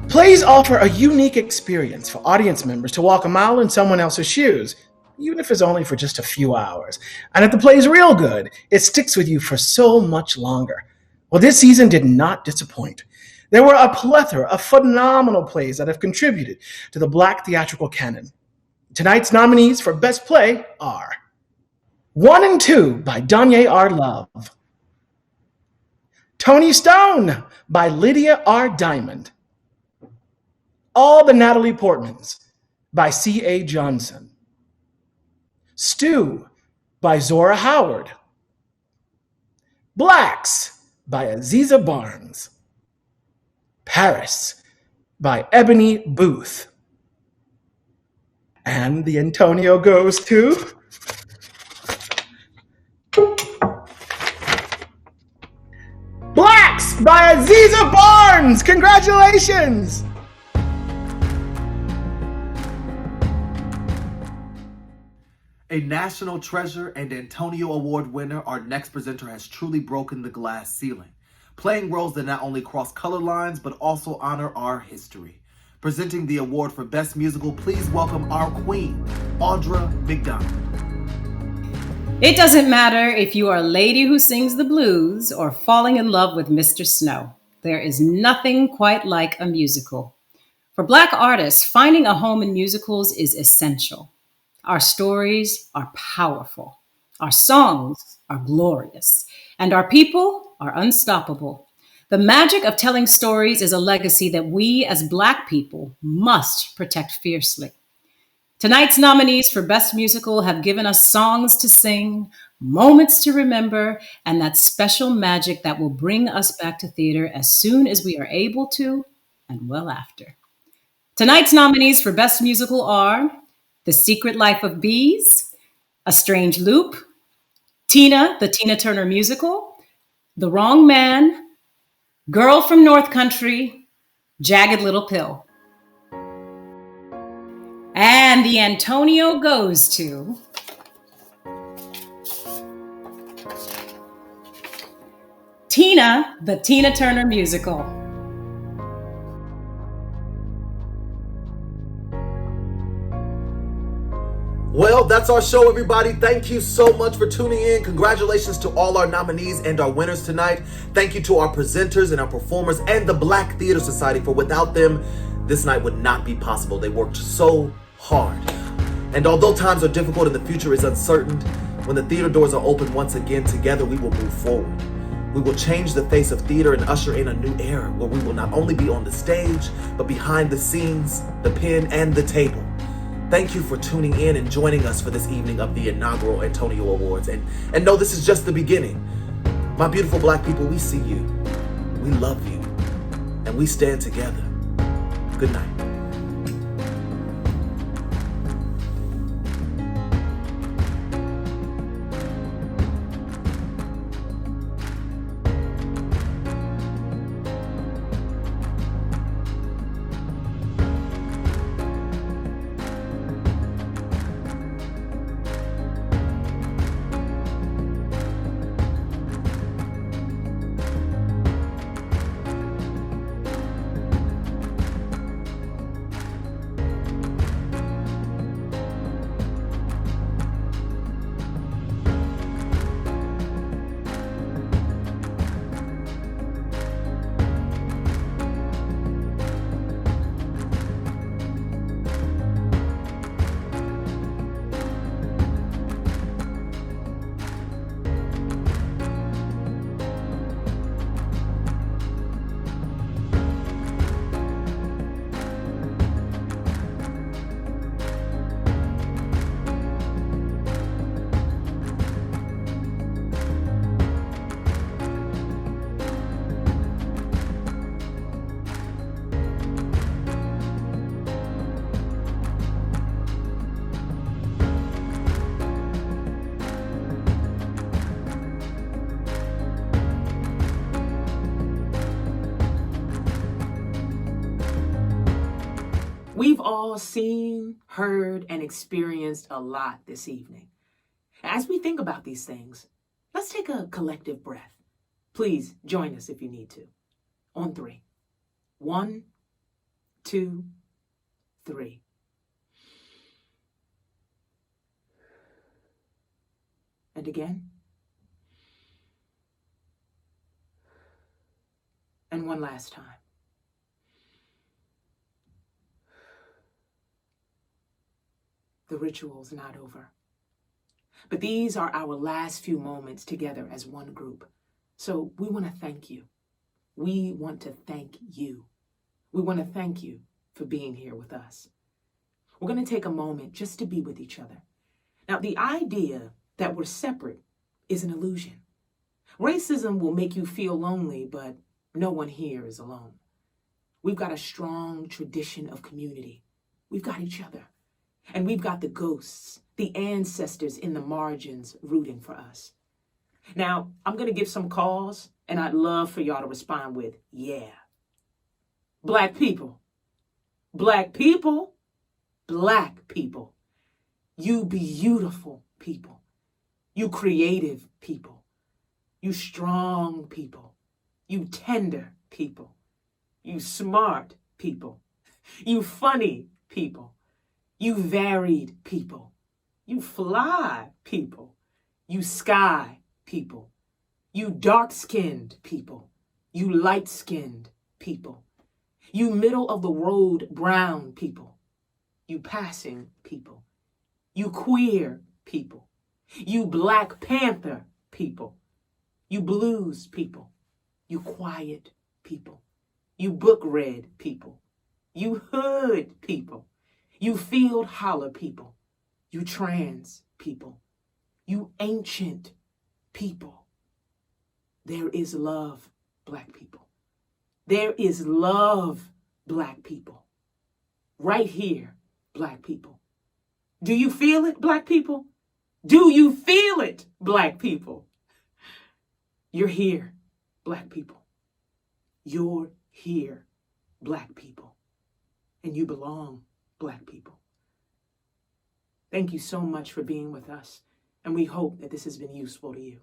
Plays offer a unique experience for audience members to walk a mile in someone else's shoes, even if it's only for just a few hours. And if the play's real good, it sticks with you for so much longer. Well, this season did not disappoint. There were a plethora of phenomenal plays that have contributed to the Black theatrical canon. Tonight's nominees for Best Play are 1 and 2 by Danye R. Love, Tony Stone by Lydia R. Diamond, All the Natalie Portmans by C.A. Johnson, Stew by Zora Howard, Blacks by Aziza Barnes, Paris by Ebony Booth, and the Antonyo goes to Blacks by Aziza Barnes. Congratulations! A national treasure and Antonyo Award winner, our next presenter has truly broken the glass ceiling, playing roles that not only cross color lines, but also honor our history. Presenting the award for Best Musical, please welcome our queen, Audra McDonald. It doesn't matter if you are a lady who sings the blues or falling in love with Mr. Snow. There is nothing quite like a musical. For Black artists, finding a home in musicals is essential. Our stories are powerful. Our songs are glorious. And our people are unstoppable. The magic of telling stories is a legacy that we as Black people must protect fiercely. Tonight's nominees for Best Musical have given us songs to sing, moments to remember, and that special magic that will bring us back to theater as soon as we are able to and well after. Tonight's nominees for Best Musical are The Secret Life of Bees, A Strange Loop, Tina, the Tina Turner Musical, The Wrong Man, Girl from North Country, Jagged Little Pill. And the Antonyo goes to Tina, the Tina Turner Musical. Well, that's our show, everybody. Thank you so much for tuning in. Congratulations to all our nominees and our winners tonight. Thank you to our presenters and our performers and the Black Theater Society, for without them, this night would not be possible. They worked so hard. And although times are difficult and the future is uncertain, when the theater doors are open once again, together we will move forward. We will change the face of theater and usher in a new era where we will not only be on the stage, but behind the scenes, the pen, and the table. Thank you for tuning in and joining us for this evening of the inaugural Antonyo Awards. And know this is just the beginning. My beautiful Black people, we see you, we love you, and we stand together. Good night. We've all seen, heard, and experienced a lot this evening. As we think about these things, let's take a collective breath. Please join us if you need to. On 3. 1, 2, 3. And again. And one last time. The ritual's not over. But these are our last few moments together as one group. So we want to thank you. We want to thank you. We want to thank you for being here with us. We're going to take a moment just to be with each other. Now, the idea that we're separate is an illusion. Racism will make you feel lonely, but no one here is alone. We've got a strong tradition of community. We've got each other. And we've got the ghosts, the ancestors in the margins rooting for us. Now, I'm going to give some calls, and I'd love for y'all to respond with, yeah. Black people, Black people, Black people, you beautiful people, you creative people, you strong people, you tender people, you smart people, you funny people, you varied people, you fly people, you sky people, you dark-skinned people, you light-skinned people, you middle-of-the-road brown people, you passing people, you queer people, you Black Panther people, you blues people, you quiet people, you book-read people, you hood people, you field holler people, you trans people, you ancient people. There is love, Black people. There is love, Black people. Right here, Black people. Do you feel it, Black people? Do you feel it, Black people? You're here, Black people. You're here, Black people. And you belong, Black people. Thank you so much for being with us, and we hope that this has been useful to you.